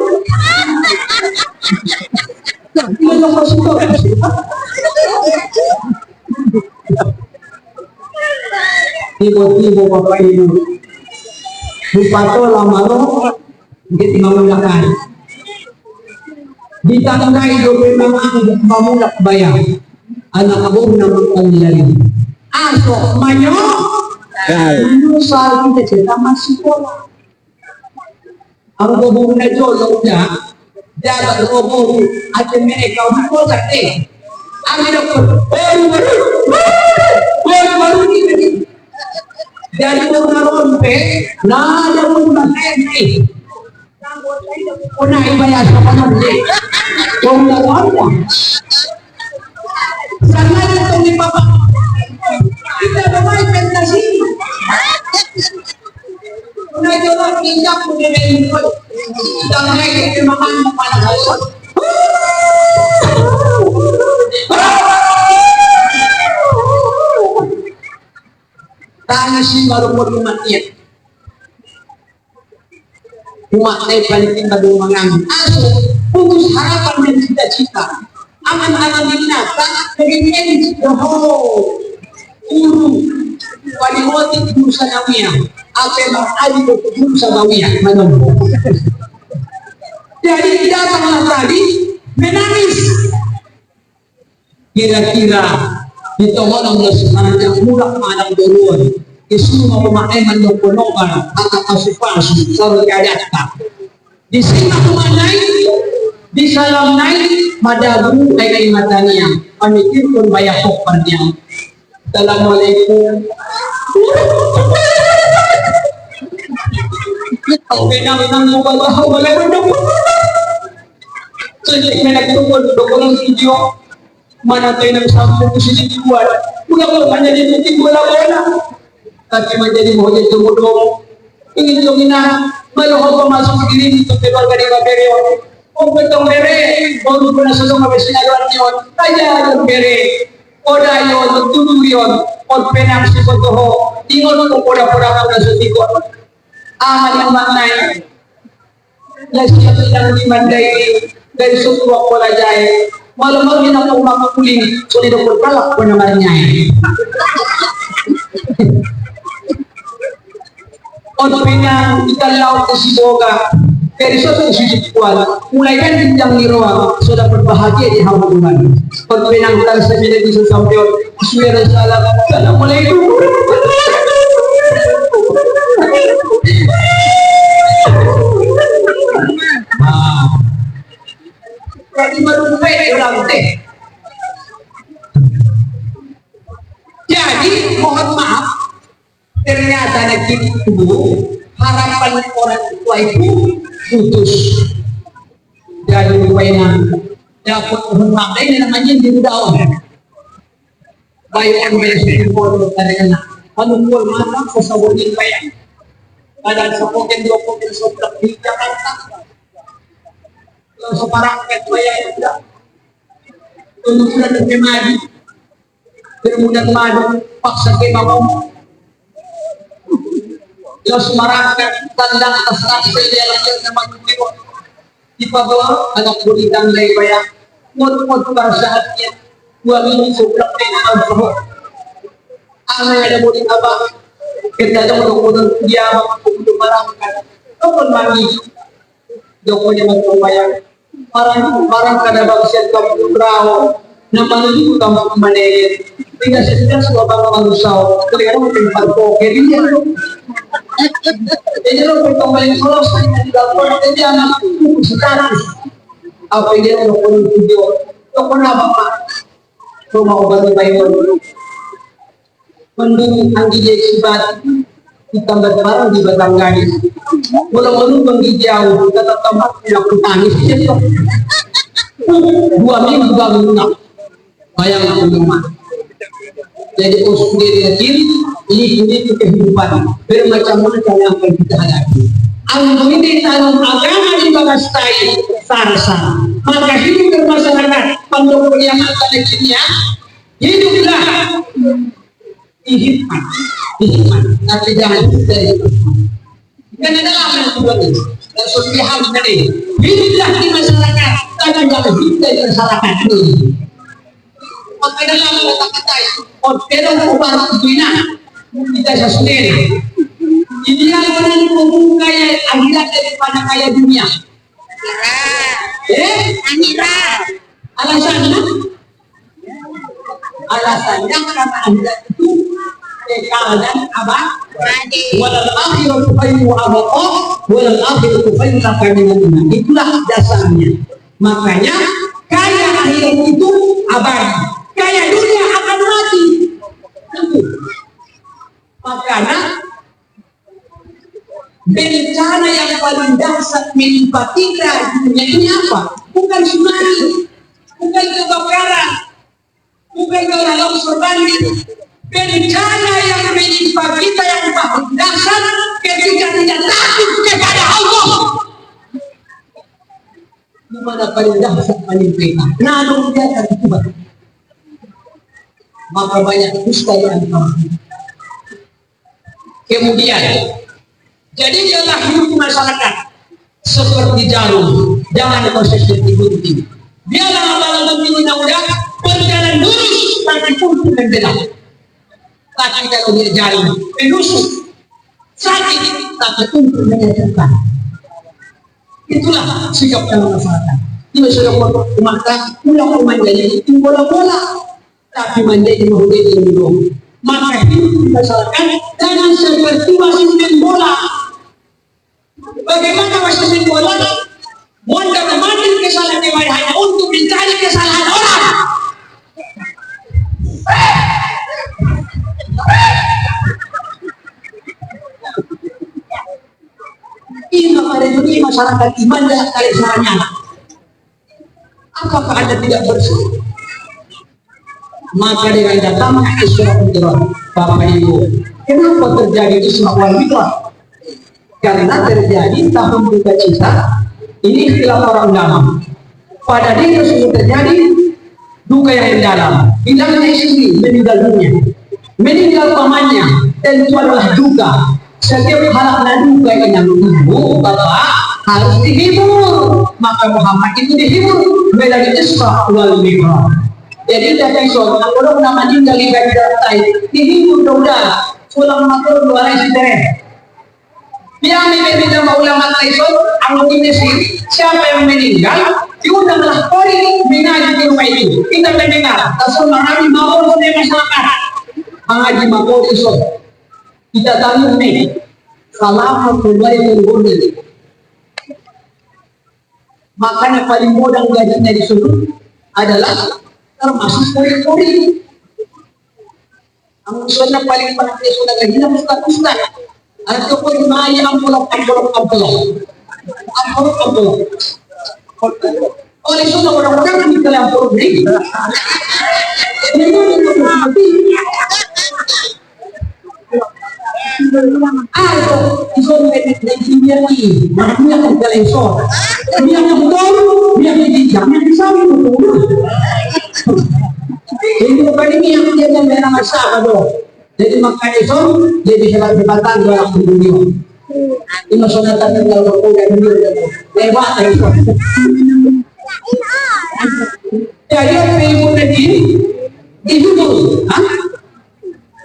dia nak masuk tortis tiba-tiba bapak ibu lupa lama lo kita memulakan di tangga hidup memang memulak bayar anak abu namun kalian asok manyo soal kita cerita masih sekolah ang bubong na jolong niya dapat bubong at mereka ko sakti ang baru ini dari orang pe na ada pun ni una ibaya sa panahon kung nawala sana ito ni papa kita naman fantasi una jola kinja ko ni ko dangay ke makan panahon tanya si baru mo lumatiyan umatay palitin na dumangang aso putus harapan dan cita-cita aman-aman nila naging walimotin dulu sa nawiya apa ali ko dulu sa nawiya manon jadi datang tadi menangis kira-kira ditawag ang nasunan ng mulak manang doon isuma kumaeman ng punokan at akasupasu sa ragayata di sini kumanay di salamnay madabu ay kay matanya pamikir pun bayakok pa niya Assalamualaikum ang pinang mo ba wala mo so hindi ka nagtungkol ko ng video mana tayo ng sampung kusinibuan mula kanya din wala tapi menjadi mohon tumudong ingin lumina maluho pumasok sa gilid dito pero kanina pero kung betong bere baru pernah sesong habis sinaluan yon kaya yung bere oda yon tudu yon on penang si kotoho ingon ko poda-poda na sa tikot yang maknay ya siya yang dimandai dari suku pola jaya malamang yun ako makakuling sulido ko palak ko naman niya on penang ikalaw ko si Boga dari suatu sisi kuala mulai kan jenjang niroa sudah berbahagia di hubungan on penang tal sebila di sampai suara salam assalamualaikum Jadi marumpe orang teh mohon maaf, ternyata begitu harapan orang tua itu putus. Jadi rupanya dapat mohon maaf ini namanya di daun. Baik yang beresiko foto karena panukul mana sesabunin baik. Kadang sepoken dua poken soplak di Jakarta. Kalau separang ketua sudah kemudian kemari, kemudian madu paksa ke bawah. Kalau semarang tandang atas atas dia lanjut sama kita. Di bawah anak buritan dari bayar mod pada saatnya dua minggu sebelah dengan alkohol anak ada murid abang kita ada murid dia untuk merangkat kapan mandi jokonya mau bayar barang kada bangsa kamu berau nama itu kamu kembali tidak sedang sebuah manusia ketika mungkin parko kirinya jadi lo kembali solo saya di dalam dia anak status apa dia mau video to kenapa Pak rumah obat bayar mendung anggi sibat ditambah barang di batang gadis mula-mula pergi jauh tetap tempat yang tangis dua minggu bangun bayang rumah jadi sendiri kecil ini kehidupan bermacam-macam yang akan kita hadapi. Anggun ini tanam agama di Bagastai sarsa maka hidup bermasyarakat pendukung yang akan kimia hiduplah dihikmat tapi jangan dari karena dalam yang tujuan ini dan setiap tadi hiduplah di masyarakat tapi jangan hidup dari masyarakat ini maka dalam kata-kata itu pero ubah dunia kita sendiri ideal orang membuka kaya akhirat daripada kaya dunia akhirat alasannya karena akhirat itu kekalahan apa walal akhiratu khairu abqa walal akhiratu khairu laka minan dunya itulah dasarnya makanya kaya akhirat itu abadi kaya dunia akan mati makanya bencana yang paling dahsyat menimpa kita di dunia ini apa? Bukan tsunami, bukan kebakaran, bukan longsor banjir. Bencana yang menimpa kita yang paling dahsyat ketika tidak takut kepada Allah. Di mana paling dahsyat menimpa kita? Namun dia akan kuat. Maka banyak dusta yang kemudian jadi jangan hidup masyarakat seperti jarum, jangan seperti gunting. Biarlah abang-abang ini udah berjalan lurus tapi pun bergerak. Tapi kalau dia jarum, penusuk, sakit tapi pun menyatukan. Itulah sikap dalam masyarakat. Tidak sudah maka pulang menjadi itu bola-bola, tapi menjadi menjadi dulu. Maka hidup masyarakat jangan seperti wasit main bola. Bagaimana wasit main bola? Mondar mandir kesalahan yang hanya untuk mencari kesalahan orang. Ini pada dunia masyarakat iman dan kali salahnya. Apakah Anda tidak bersih? Maka dengan datangnya Isra Mi'raj, Bapak Ibu, kenapa terjadi Isra wal Mi'raj? Karena terjadi tahun duka cita. Ini istilah para ulama. Pada dia sudah terjadi duka yang dalam. Bilangnya istri meninggal dunia, meninggal pamannya, dan itu adalah duka. Setiap halaknya duka yang ibu bapak harus dihibur. Maka Muhammad itu dihibur melalui Isra wal Mi'raj. Jadi dah kaisor, kalau nama meninggal di datai, dihibur udah pulang matur dua hari sederhana. Dia menjadi nama ulama kaisor, anggota Mesir, siapa yang meninggal, diundanglah kori mengaji di rumah itu. Kita mendengar, tasawuf mengaji makhluk di masyarakat, mengaji makhluk itu. Kita tahu nih, salah kembali menghormati. Makanya paling mudah gajinya di sini adalah termasuk kori-kori. Ang usual na paling panakriso na lagi na musta-musta. At ito po yung mga amulok. O, liso na orang-orang hindi ka lang problem. Iso naiintindihan mo marami akong galensor. Biar betul, biar dijam, yang bisa betul. Jadi bukan ini yang dia memang masalah doh. Jadi makanya itu dia bisa berdebatkan dalam dunia. Ini masalah tentang kalau kau dan dunia lewat itu. Jadi apa yang mau jadi itu tuh,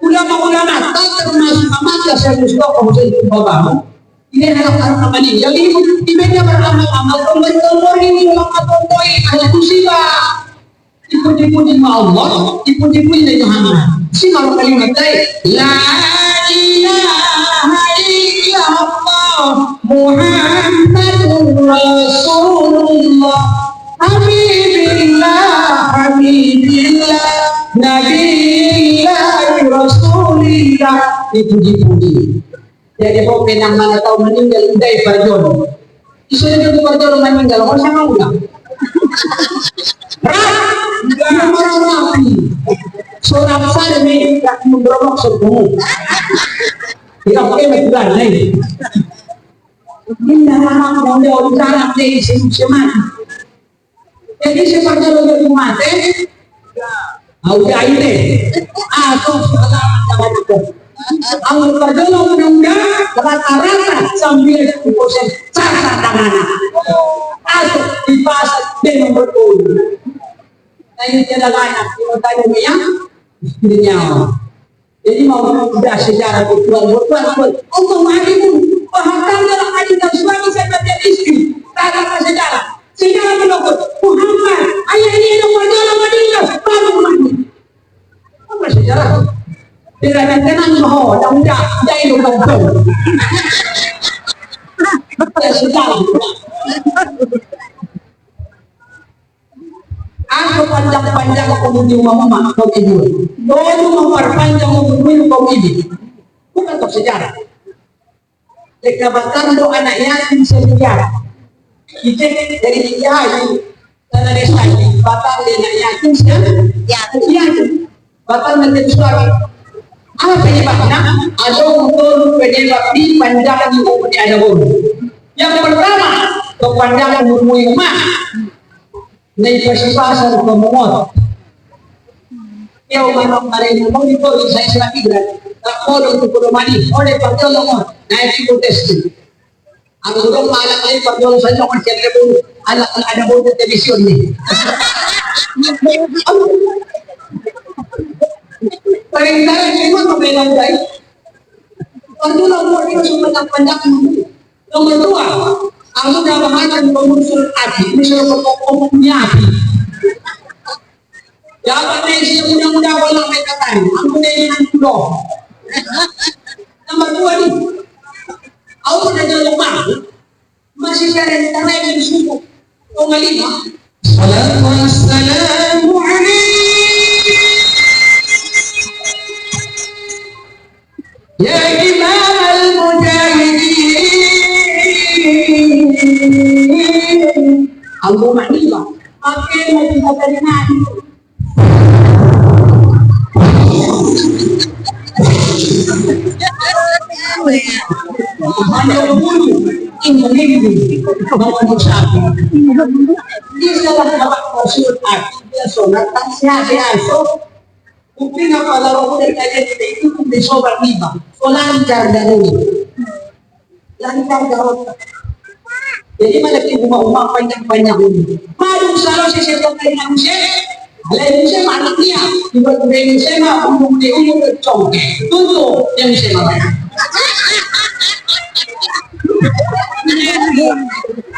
ulama-ulama tak termasuk amat saya Mustafa Hussein Babamu. Ini anak-anak namanya. Yang ini di media beramal-amal tombol ini ulama tombol ada musibah. Dipuji-puji sama Allah, dipuji-puji dari Muhammad. Si kalau kalimat la ilaha illallah Muhammadur Rasulullah Habibillah Nabiillah Rasulillah, dipuji-puji. Jadi kok penang mana tahu meninggal udah Farjon. Isunya itu Farjon meninggal, orang sama udah. Jangan marah lagi. Seorang saya ini tak memberok sebelum. Tidak pakai medan lagi. Ini orang orang dia orang cara ni semuanya. Jadi seperti orang mati. Auda ini. Atau salah macam ang pagdulong muda rata-rata 90% cara tanganan atau dipasang dengan betul. Nah ini anak kita tahu yang istrinya. Jadi mau sudah sejarah betul untuk mati pun bahkan dalam ajaran suami saya dan istri tak ada sejarah menurut Muhammad ayah ini yang berjalan meninggal baru mati. Apa sejarah? Tidak ada tenang bahwa dah jadi betul. Ya sudah. Aku panjang-panjang pengunjung mama kau ibu. Baru memperpanjang pengunjung kau ibu. Bukan untuk sejarah. Dekabatan do anak yatim sejarah. Kita dari yatim tanah desa ini batal dengan yatim yatim. Batal menjadi suami. Apa penyebabnya? Ada unsur penyebab di pandangan umum ada bulu. Yang pertama, kepanjangan umum rumah. Naipasasan pemohon. Yang mana mereka mau itu saya selagi berat. Tak mau untuk bermani. Oleh pertolongan naik protes. Aku sudah malam ini pertolongan saya cuma cari bulu. Ada bulu televisi ini. Paling tahu semua kebenaran baik. Pertama kita sudah panjang. Nomor dua, aku dah mengajar pengusul hati. Ini sudah pokoknya hati. Jangan isi mudah-mudah walau mengatakan. Aku dengan dua. Nomor dua ni, aku dah jalan bang. Masih ada yang tarik di suku. Nomor lima. Assalamualaikum. Ya Imam al-Mujahidin. Allahumma ilah. Akhirnya kita dari Nabi. Hanya berbulu. Ini lagi. Bapak Musafi. Ini salah dapat maksud aku. Dia solat. Tak sihat-sihat. Bukti nga pala ako dari kaya itu kung di sobrang iba. So lancar gano'n. Lancar gano'n. Jadi malaki umah-umah panjang-panjang ini. Malung selalu si Syekhong kayo ng Syekh. Alay mo siya, anak niya. Iba't kayo mo siya, umong nagcongke. Tuto, yan siya mamaya.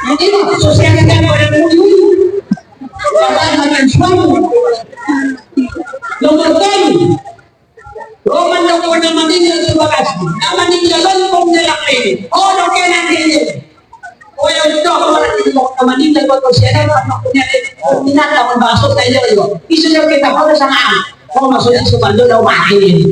Hindi mo, sosial na kayo rin mo yun. Kaya naman suwamo. Nomor 10, Roman na po na maninggal sa bagas. Na maninggalan po nila kayo. O, no kaya natin. O, yung ito, kung maninggal po siya na, kung tinatawang baso tayo yun. Iso yung kita ko na sa nga. Oh maksudnya sebanding udah mati.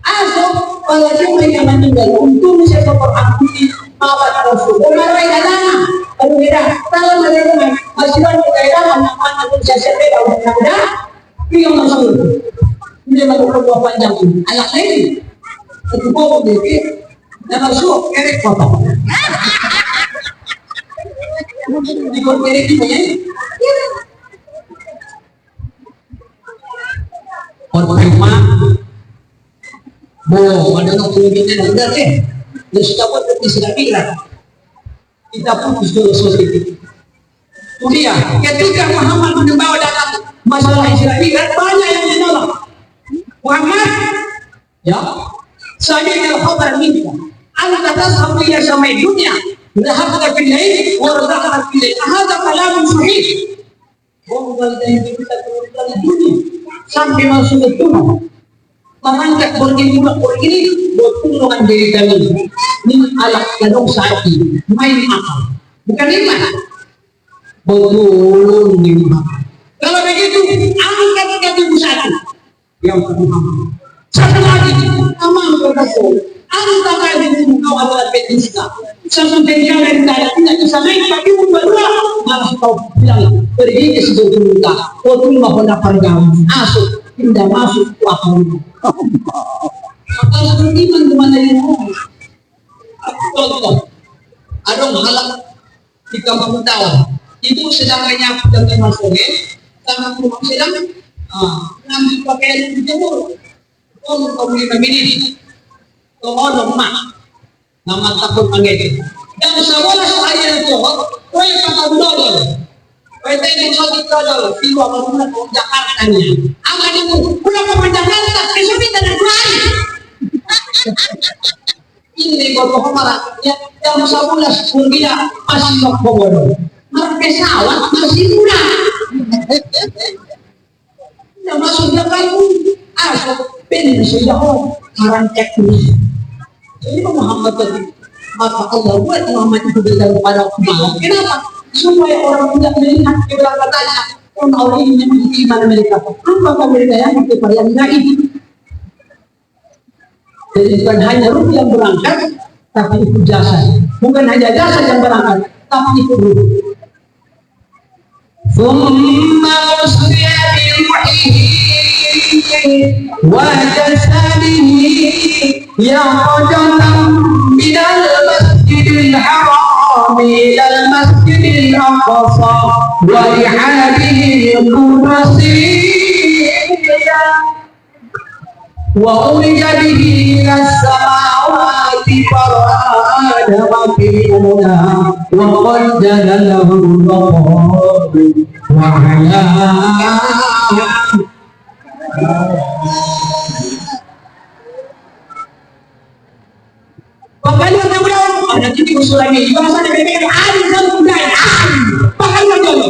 Atau kalau dia mereka meninggal untuk bisa memperhati awal Rasul. Kemarin dalam, kalau tidak, kalau mereka masih ada kaitan anak-anak bisa sepeda mudah-mudah, dia masuk. Dia melakukan buah panjang anak lain. Itu bawa dia, dan masuk kerek potong. Ikut kerek ini. Orang Bo, ada nak kita nak dengar kan? Dia sudah buat tapi sudah bilang. Kita putus dulu sosial. Kemudian, ketika Muhammad membawa dalam masalah Israel, banyak yang menolak. Muhammad, ya, saya adalah khabar minta. Anda tazhab ila samai dunia, dhahabta fil lail wa razaqta fil lail. Hadha kalam sahih. Bukan dari kita ke dunia sampai masuk ke dunia. Mengangkat bergini-gini bertulungan diri kami ini alat gadong saat ini main akal bukan iman bertulung di Muhammad. Kalau begitu angkat kaki satu yang Muhammad satu lagi amal Rasul angkat kaki kau adalah petista satu tenjangan tidak bisa naik tapi berdua malah kau bilang pergi ke situ kita kau tunggu pendapat kamu asuk tidak masuk waktu maka beriman kemana yang mau contoh ada malam di kampung Tawa itu sedang menyapu dengan masuknya sama rumah sedang ngambil pakaian di jemur kau beli ini kau lemah nama takut panggil dan sekolah sehari itu kau yang kata dodol PT yang sakit dodol tiba ke Jakarta nya akan itu pulang ke Jakarta kesulitan dan berani ini bapak kemarin yang 11 kuliah masih ngomong pesawat masih muda yang masuk Jakarta asal pen sudah karang teknis ini Muhammad tadi maka Allah buat Muhammad itu berjalan pada Muhammad. Kenapa? Supaya orang tidak melihat keberangkatannya Allah ini memiliki iman mereka. Apakah mereka yang kepada yang gaib? Jadi bukan hanya ruh yang berangkat, tapi itu jasa. Bukan hanya jasa yang berangkat, tapi itu ruh. Thumma usriya biruhihi wa jasadihi yaqadam minal masjidil haram ilal masjidil aqsa wa lihadihi qudusiyya wa urija bihi ilas samawati far'adama fi'una wa qad jalalahu wa ala Pagkali ang naman ada titik usulan ini bahasa ada bebek ada dan budaya pagkali dulu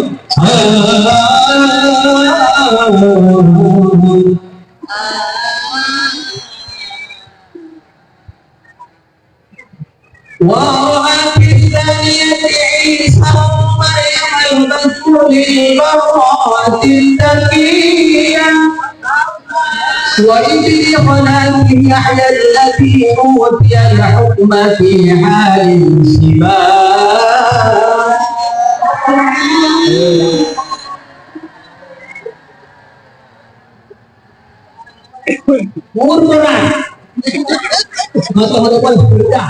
wa fitniyati Isa Maryam al-Rasul baratil taqiyah وإذ قال يحيى الذي أوتي الحكم في حال السباق murmuran masa-masa pun berdah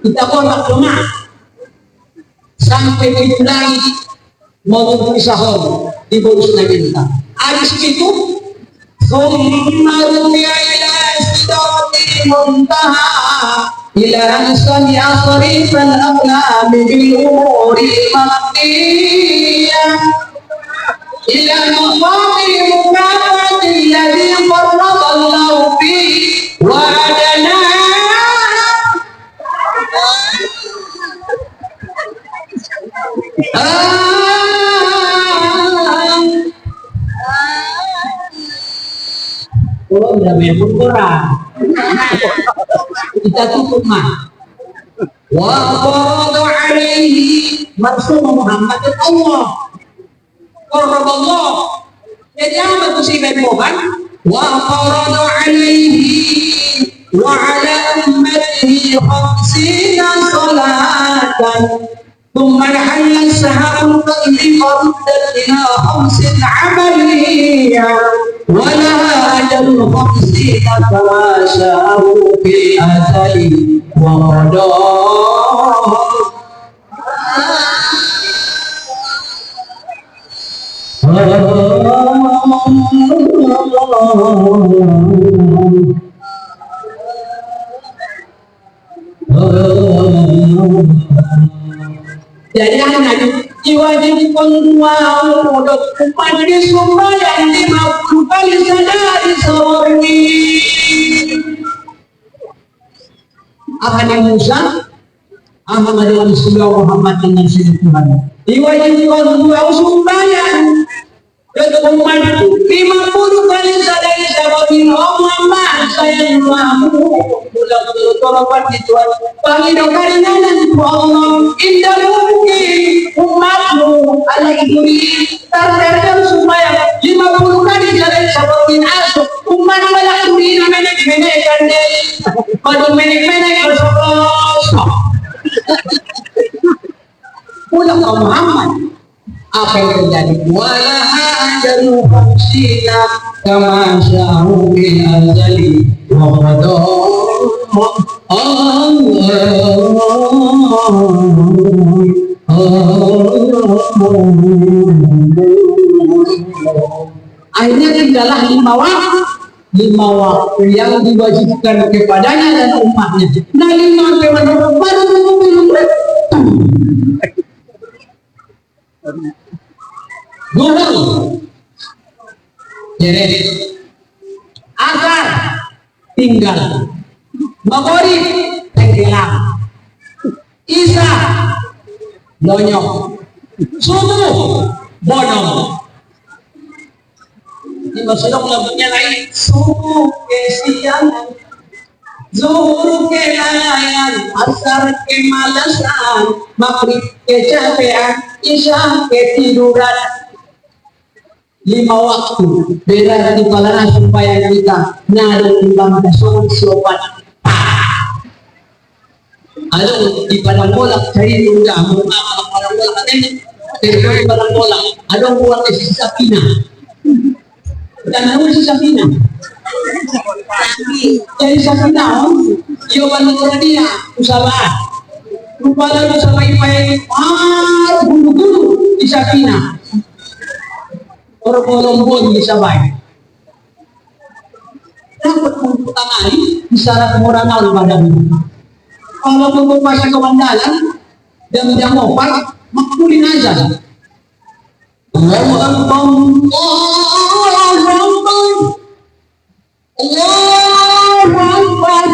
kita kontak lemah sampai itu lagi mau berusaha di bonus lagi kita habis itu ثم رجع إلى سدرة المنتهى إلى أن سمع صريف الأقلام بالأمور المقضية إلى مقام المكافأة الذي فرض الله فيه وعدنا Oh, udah memang kurang. Kita tutup mah. Wa qadu alaihi maksud Muhammad Allah. Allah. Jadi apa tuh si Mohon? Wa farada alaihi wa ala ummatihi khamsina salatan thumma halla sahabul qadri faruddat ila khamsin amaliyya wa la ajal khamsina tawasyahu bil azali wa qada. Jadi anak diwajibkan untuk pada sembahyang 50 kali sehari sehari. Ahli Musa, Ahmad Rasulullah Muhammad dengan sini Tuhan. Diwajibkan untuk sembahyang untuk umat 50 kali sehari sehari. Muhammad saya mahu pulang tolong Tuhan. Bagi doanya dan Allah indah mungkin umatmu ala iburi terkadang supaya 50 kali jalan sabarin asuk umat balak uri na menek-menek kande pada menek-menek bersoros pulang ke Muhammad apa yang terjadi wala ajalu khamsina kama sya'u bil azali wa akhirnya tinggallah 5 waktu yang diwajibkan kepadanya dan umatnya. Nah 5 kepada baru belum Zuhur, jadi asar tinggal, maghrib tenggelam, isya lonyok, subuh bodong. Di masalah lagunya lain, subuh ke siang, zuhur ke layan, asar ke malasan, maghrib ke capean, isya ke tiduran. 5 waktu beda di palana supaya kita naruh timbang kasur siopat. Ada di padang bolak cari udah mau apa padang bolak ini dari padang bolak ada buat si Sapina dan nama si Sapina jadi Sapina yo balik dia usaha lupa lalu sampai bulu-bulu di Sapina orang-orang di Sabay dapat mempertangai isyarat kemorangan pada ini. Kalau memperkuasa kemandalan dan tidak mopar makulin aja. Allahu Akbar, Allahu Akbar,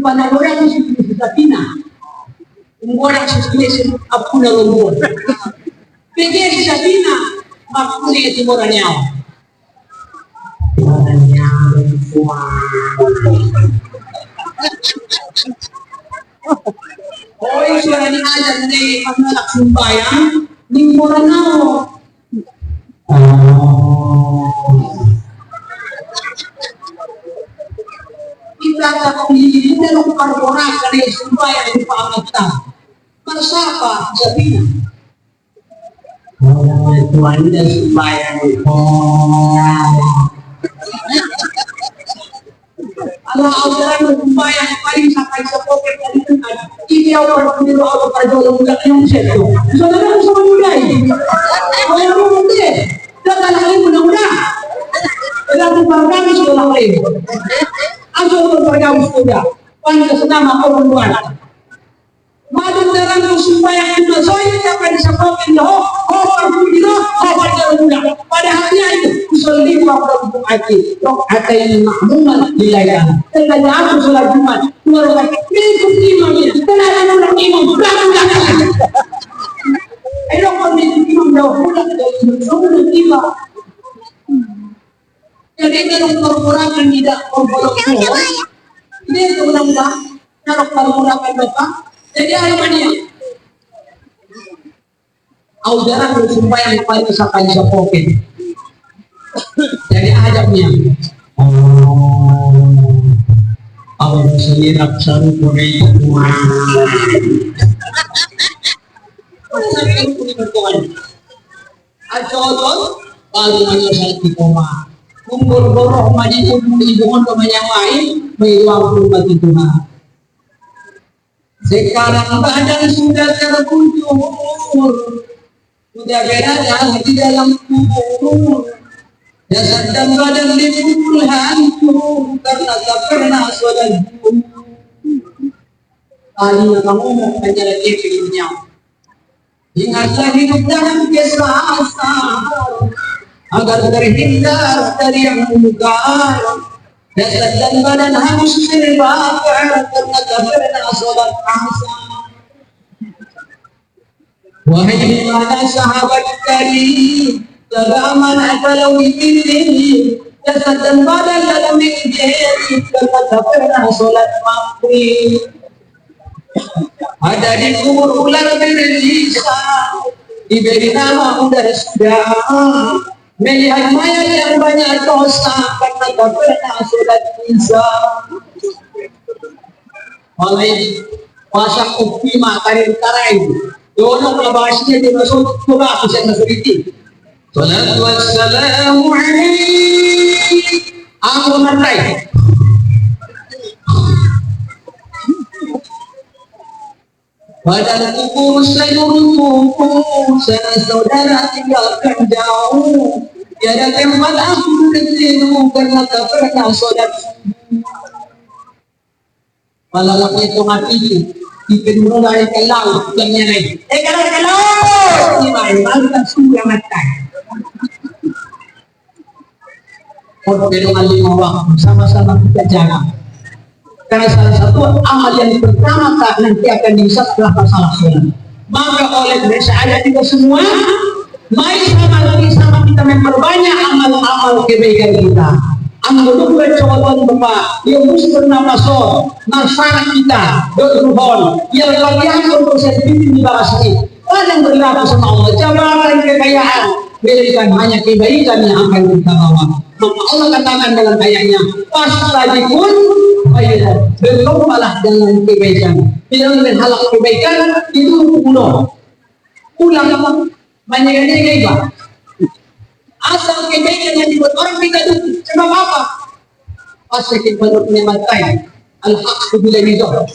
pada orang yang sudah pina, orang sudah apa lembut. Pergi sudah pina, maknanya itu orangnya. Oh, suara ni aja ni anak sembahyang, ni orangnya. Kita akan diri dalam perbuatan dari sembahyang di Pakistan. Bersapa Sabina. Tuhan dan sembahyang. Allah ajaran sembahyang paling sampai sepoket dari Tuhan. Ini awal pemilu awal perjuangan muda yang setu. Saudara sama muda ini. Kalau muda, jangan lagi muda-muda. Dalam kami sudah lagi. Asal berpergaulan sudah, panjang senama orang luar. Madu dalam sembahyang itu, saya dapat disebutkan loh, perbudilah, perbudilah. Pada hatinya itu, usul 50 hati, rokatain makmuman dilayani. Tengahnya aku sholat Jumat, mengeluarkan minggu imamnya, tenang orang imam, belakang. Ayo minggu imam dah pulang dari sebelum imam. Jadi dalam perbuatan tidak berbolong-bolong. menggunakan bapak, jadi Armania. Audara supaya mengpakai sampai pocket. Jadi adabnya. Apa sendiri saru kuning kumah. Ajodoh baru menyelesaikan di koma. Kumpul boroh maju hubungan kemenyawai mewang rumah Tuhan. Sekarang badan sudah terkunjur, sudah berada di dalam kubur. Jasad dan badan dipukul hancur karena tak pernah sholat. Tadinya kamu mau menjadi dirinya. Ingatlah hidup dalam kesasar agar terhindar dari yang mungkar. Jasad dan badan harus terbakar karena tak pernah sholat asar. Wahai mana sahabat kali, jaga amanah kalau ini. Jasad dan badan dalam menjadi karena tak pernah sholat maghrib. Ada di kubur ular berisah, diberi nama ular sudah. Melihat mayat yang banyak dosa karena tak pernah sholat isya. Mulai pasak kopi makan tarai. Dono bahasnya di masuk coba aku saya nasriti. Salatu wassalamu alaihi. Aku matai. Badan kubur seluruh kubur, saudara tinggalkan jauh. Tiada tempat aku berteduh karena tak pernah sholat subuh. Malam itu mati itu mulai ke laut yang lain. Kalau ke laut, ini baru tak subuh yang mati. Dengan 5 waktu sama-sama kita jaga. Karena salah satu amal yang pertama nanti akan dihisab setelah masalah sholat. Maka oleh karena kita semua, mari sama kita memperbanyak amal-amal kebaikan kita. Amal dua coba Bapak, yang mesti bernafasol, nasara kita, berruhon, yang kalian untuk sertifikat di bawah sini. Kalian berlaku sama Allah, jabatan kekayaan, berikan hanya kebaikan yang akan kita bawa. Maka Allah katakan dalam ayatnya, "Fastabiqun khairat." Berlombalah dengan kebaikan. Tidak menghalak kebaikan itu ulang banyak gibah. Asal kebaikan yang dibuat orang kita itu sebab apa? Asal menurut nikmatai al-haq bila hidup.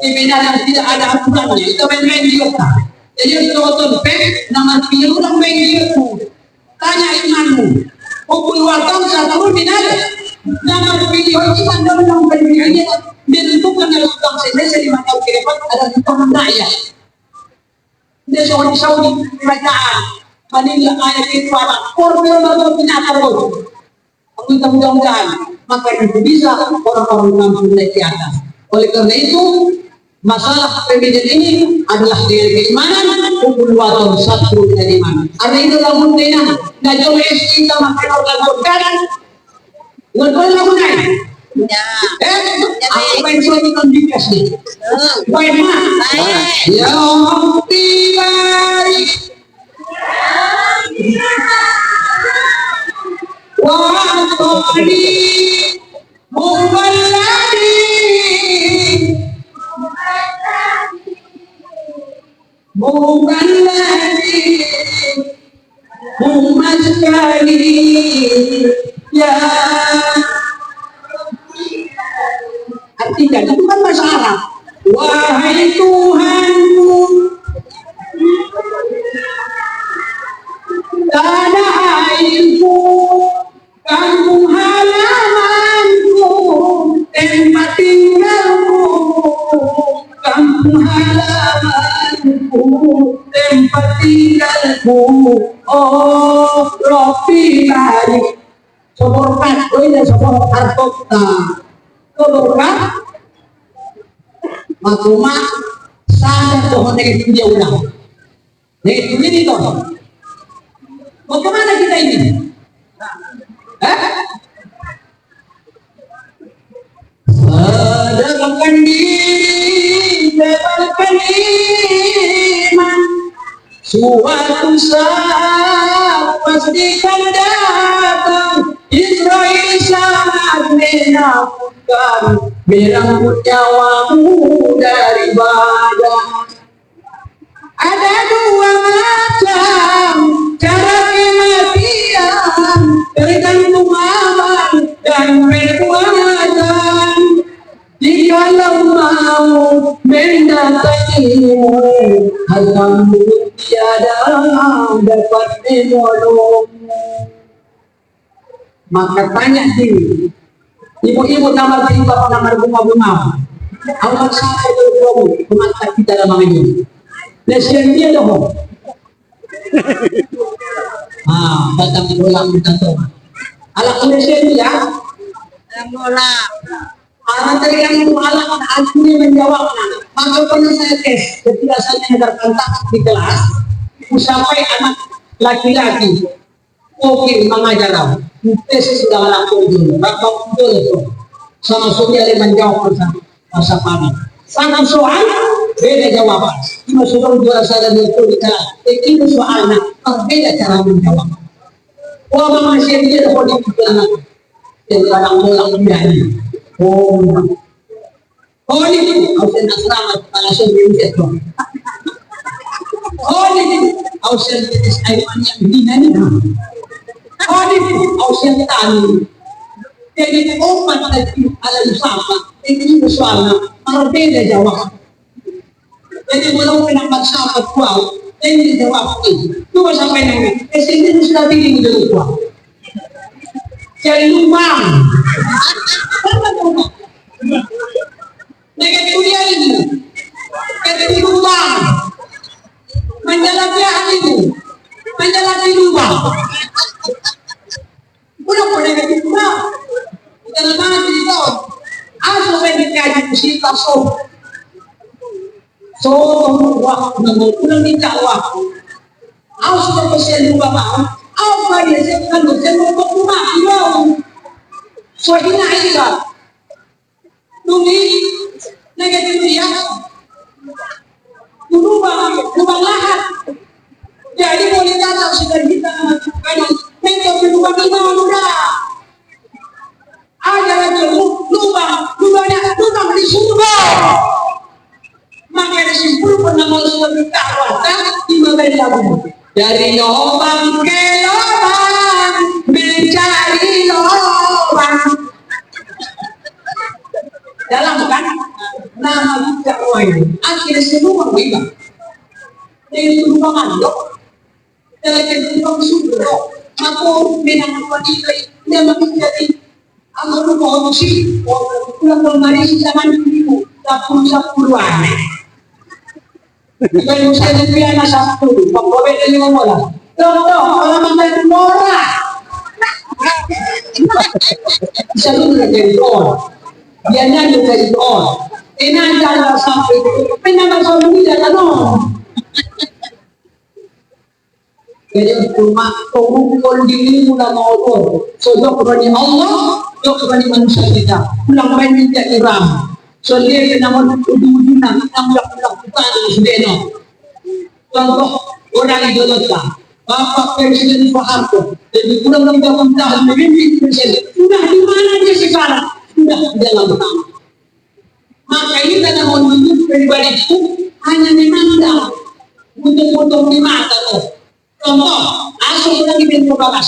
Kebaikan yang tidak ada aturannya itu main-main juga. Jadi kalau nama biru orang main gitu. Tanya imanmu. Pukul waktu satu binada. Nama video itu anda menang berbiaya menentukan dalam bangsa Indonesia 5 tahun ke depan ada tantangan rakyat. Dia Saudi bacaan, manila ayat itu apa? Formula baru binatang itu. Aku mudah-mudahan maka itu bisa orang-orang mampu naik ke atas. Oleh karena itu masalah pembedaan ini adalah dengan keimanan. Pukul waktu satu dengan iman. Ada itu lamun dengan najol kita makan orang berkanan. Nggak lagu naik. Aku main suami kondikas nih. Baik mah. Ya Rabbi barik. Wa qali muballadi. Muballadi. Mumaskali. Ya artinya itu kan bahasa Arab. Wahai Tuhanku, tanah airku, kampung halamanku, tempat tinggalku, kampung halamanku, tempat tinggalku. Oh Rabbi barik. Soborkan, ini sobor hartota. Soborkan, makuma sadar pohon itu dia ulang. Ini toh. Mau kemana kita ini? Sadarkan diri. beriman, suatu saat pastikan datang Israel sangat menakutkan, merangkut nyawamu dari badan. Ada dua macam cara kematian, tergantung amal dan perbuatan. Jikalau mau mendatangimu, hartamu tiada dapat menolongmu. Maka tanya diri, ibu-ibu nama bapak nama bunga-bunga, awak sampai berbohong mengangkat kita dalam ini. Nasihat dia dong. Batang bola kita tuh. Alat nasihat dia. Bola. Nanti yang alat asli menjawabnya. Maka pernah saya tes, ketika saya terkontak di kelas, sampai anak laki-laki, oke mengajar. Tes sudah laku dulu, bapak dulu sama sudah dia menjawab masa panik. Sangat soal beda jawaban. Cuma sudah juara saya betul di kelas. Itu soalnya berbeda cara menjawab. Wah manusia dia dapat dipikiran yang kadang-kadang menjadi. ini ausen asrama langsung diucap. Ini ausen tetes aiman yang dinani. Ini ausen tani. Jadi umat tadi alam sama, ini soalnya berbeda jawab. Jadi belum pendapat sahabat kuat, ini jawab ini. Coba sampai nanti, sini sudah pilih dulu kuat. Jadi lubang. Negatif dia ini, negatif lubang. Menjalani itu, menjalani lubang. Udah negatif lubang. Dalam mana cerita? Asal pendekatan musibah so waktu pulang minta waktu. Asal pasien lupa mau. Apa dia sebutkan dosen mau rumah mau. So ini aja. Tunggu negatif dia. Lubang lahat. Jadi boleh datang sudah kita kanan. Mentok lubang lima mudah. Ada lagi lubang di surga. Maka disimpulkan nama suami kawasan di bagian labu. Dari lubang ke lubang mencari lubang. Dalam kan nama kita ini akhirnya semua lubang. Dari lubang andok, dari lubang surga. Aku menang wanita dia menjadi aku mau sih, pulang kembali zaman dulu, sepuluhan. Kalau saya lebih anak satu, pokoknya dari mana? Contoh, kalau mantan Nora, bisa dulu dari Nora, dia nyanyi dari Nora. Ini adalah sampai, penambah suami dia kan? Jadi rumah pengumpul diri mula mau so dok kepada Allah, dok kepada manusia kita. Pulang main minta iram. So dia kenapa ujung-ujungnya kita melakukan sedeno. Contoh orang idola, Bapak Presiden Soeharto. Jadi pulang 30 tahun memimpin presiden. Sudah di mana dia sekarang? Sudah di dalam tanah. Maka ini dalam menunjuk pribadi itu hanya memandang untuk di mata tuh. Contoh, asal orang di bentuk balas.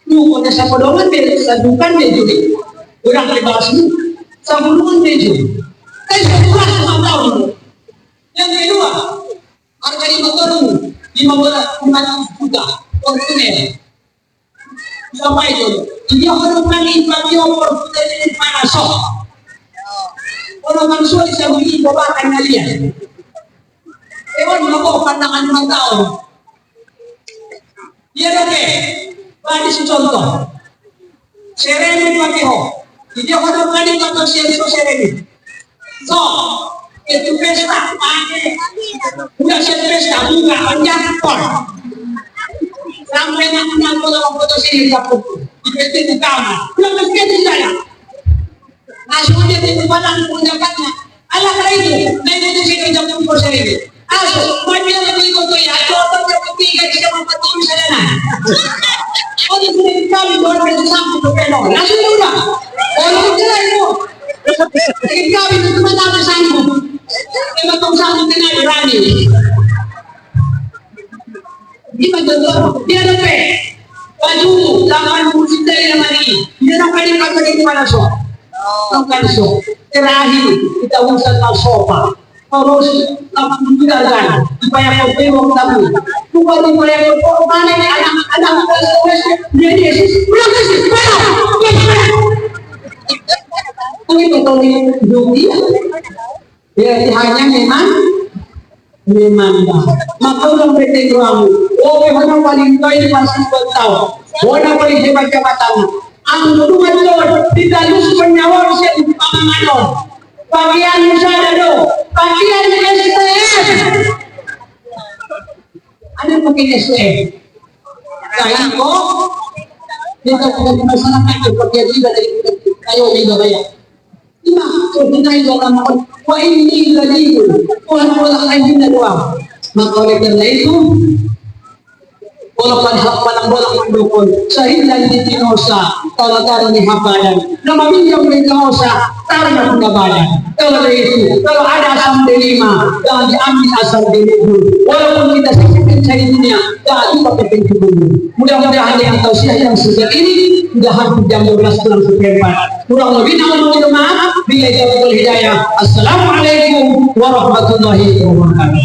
Pada sapodongan dia sadukan dia juga. Orang di balas itu, sapodongan dia juga. Tapi setelah 5 tahun. Yang kedua, harga 15 juta konsumen. Sampai itu, dia harus mengimpati opportunity di mana sok. Kalau manusia bisa beri bawakan kalian. Ewan mau pandangan 5 tahun. Iya oke, bagi contoh, seremi pakai ho, dia orang kali pakai seremi. So, itu pesta pakai, udah pesta buka panjang pon, sampai nak foto sini dapur, itu di kamar, belum mesti di sana. Langsung dia di padang pendapatnya, alah itu, nanti di sini ko sa inyo. Aso, may pinapagay ko yan, at otong na pagtigay siya mapatuloy sa lanan. O, di ko rin kami doon kasi sampo ko pero, nasa iyo na. O, nagkiray mo. Naging kami na tumatapos sa inyo. Kaya matong sampo ka na, rani. Di magdodoro, di ano pe. Pajuto, laman mo sindali naman ini. Hindi na kalipat na dito malaso. Ang kanso, tirahin, itawasan ng sopa. Terus, pagbilagan, ipayakot kayo ang tabi. Kung pwede ipayakot ko, paano yung anak ko sa West, dia Yesus, ulang Yesus, kung ito yung duty, ya hanya memang dah. Maka orang bertengger kamu, oh memang paling baik masih bertahu, orang paling hebat jabatan. Ang tulungan Lord, didalus penyawa siya di pangamanon. Bagian saya do, bagian STM. Ano po kin STM? Kaya ko, dito po kami masyarakat yung pagkakita kayo may gabaya. Diba? So, dinayo lang ako, wa hindi lalito, kung wala kayo ginagawa. Mag-collector na ito, walang panhakpan ang walang mandukon sa hinlan ni Tinosa, talaga ni Habayan, na mamilyaw ni Tinosa, tarang ng gabayan. Kalau itu, kalau ada asam delima, jangan diambil asam delimu. Walaupun kita sakit cari dunia, jangan lupa penting dulu. Mudah-mudahan yang tausiah yang sejak ini, mudahan jam 12 kurang seperempat. Kurang lebih namun mohon maaf, bila jawabul hidayah. Assalamualaikum warahmatullahi wabarakatuh.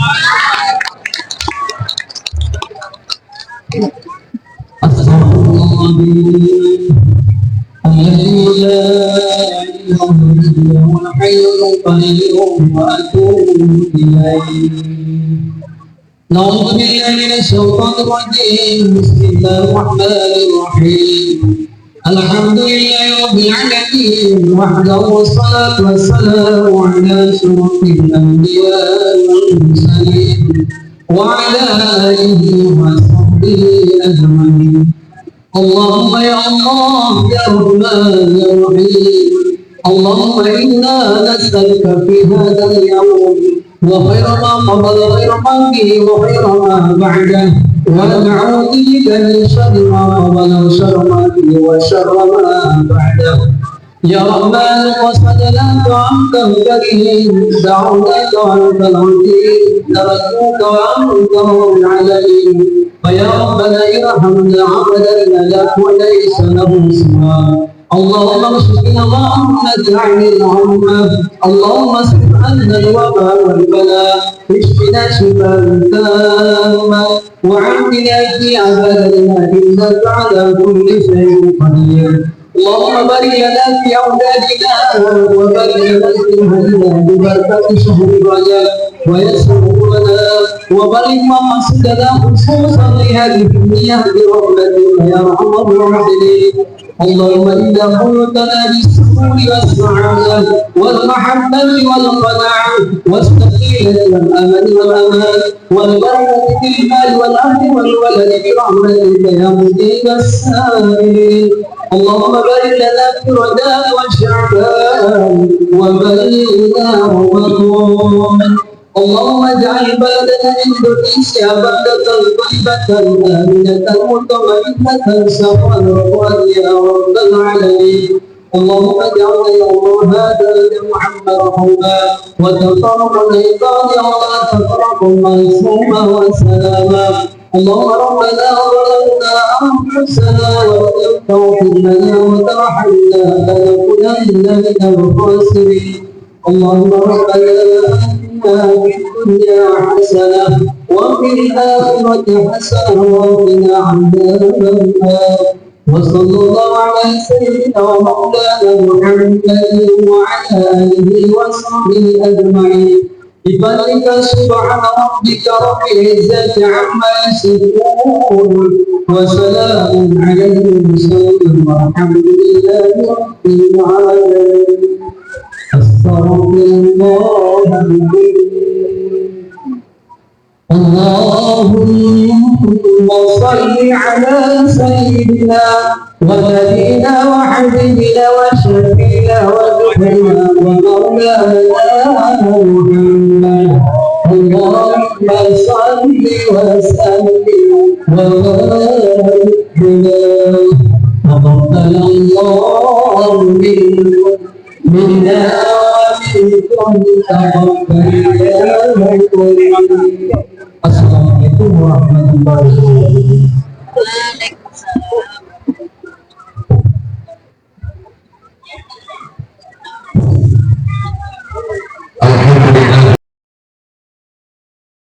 الذي لا إله إلا هو الحي القيوم وأتوب إليه. نعوذ بالله من الشيطان الرجيم. بسم الله الرحمن الرحيم. الحمد لله رب العالمين وحده والصلاة والسلام على أشرف الأنبياء والمرسلين وعلى آله وصحبه أجمعين. اللهم يا الله يا رحمن يا رحيم، اللهم إنا نسألك في هذا اليوم وخير ما قبل خير ما فيه وخير ما بعده، ونعوذ بك من شر ما قبل وشر ما فيه وشر ما بعده. يا رحمن قصدنا وأنت الكريم، دعوناك وأنت العظيم، نرجوك وأنت العليم. فيا ربنا ارحمنا عبدا لك وليس له سوى. اللهم اشفنا اللهم اجعل العمى، اللهم اصرف عنا الوباء والبلاء، اشفنا شفاء تاما وعافنا في عبادنا انك على كل شيء قدير. اللهم بارك لنا في اولادنا وبارك لنا في اهلنا ببركه شهر رجب ويسر لنا وبارك مقاصدنا خصوصا لهذه النية برحمتك يا ارحم الراحمين. اللهم انا قلتنا بالسرور والسعاده والمحبه والقناعه والسكينه والامل والامان والبركه في المال والاهل والولد برحمتك يا مجيب السائلين. اللهم بارك لنا في رمضان وشعبان وبلغنا رمضان. اللهم اجعل بلدنا اندونيسيا بلدة طيبة آمنة مطمئنة سخاء يا رب العالمين. اللهم اجعلنا يوم هذا جمعا مرحوما وتفرقا عباد الله تفرقا معصوما وسلاما. اللهم ربنا ظلمنا انفسنا وان تغفر لنا وترحمنا لنكونن من الخاسرين. اللهم ربنا آتنا في الدنيا حسنه وفي الاخره حسنه وقنا عذاب النار. وصلى الله على سيدنا ومولانا محمد وعلى اله وصحبه اجمعين. بفضلك سبحان ربك رب العزة عما يصفون وسلام على المرسلين والحمد لله رب العالمين. أستغفر الله اللهم صل على سيدنا ونبينا وحبيبنا وشفينا ونبينا ومولانا محمد وسلم وبارك تقبل الله منا ومنكم تقبل يا كريم. Assalamualaikum warahmatullahi wabarakatuh.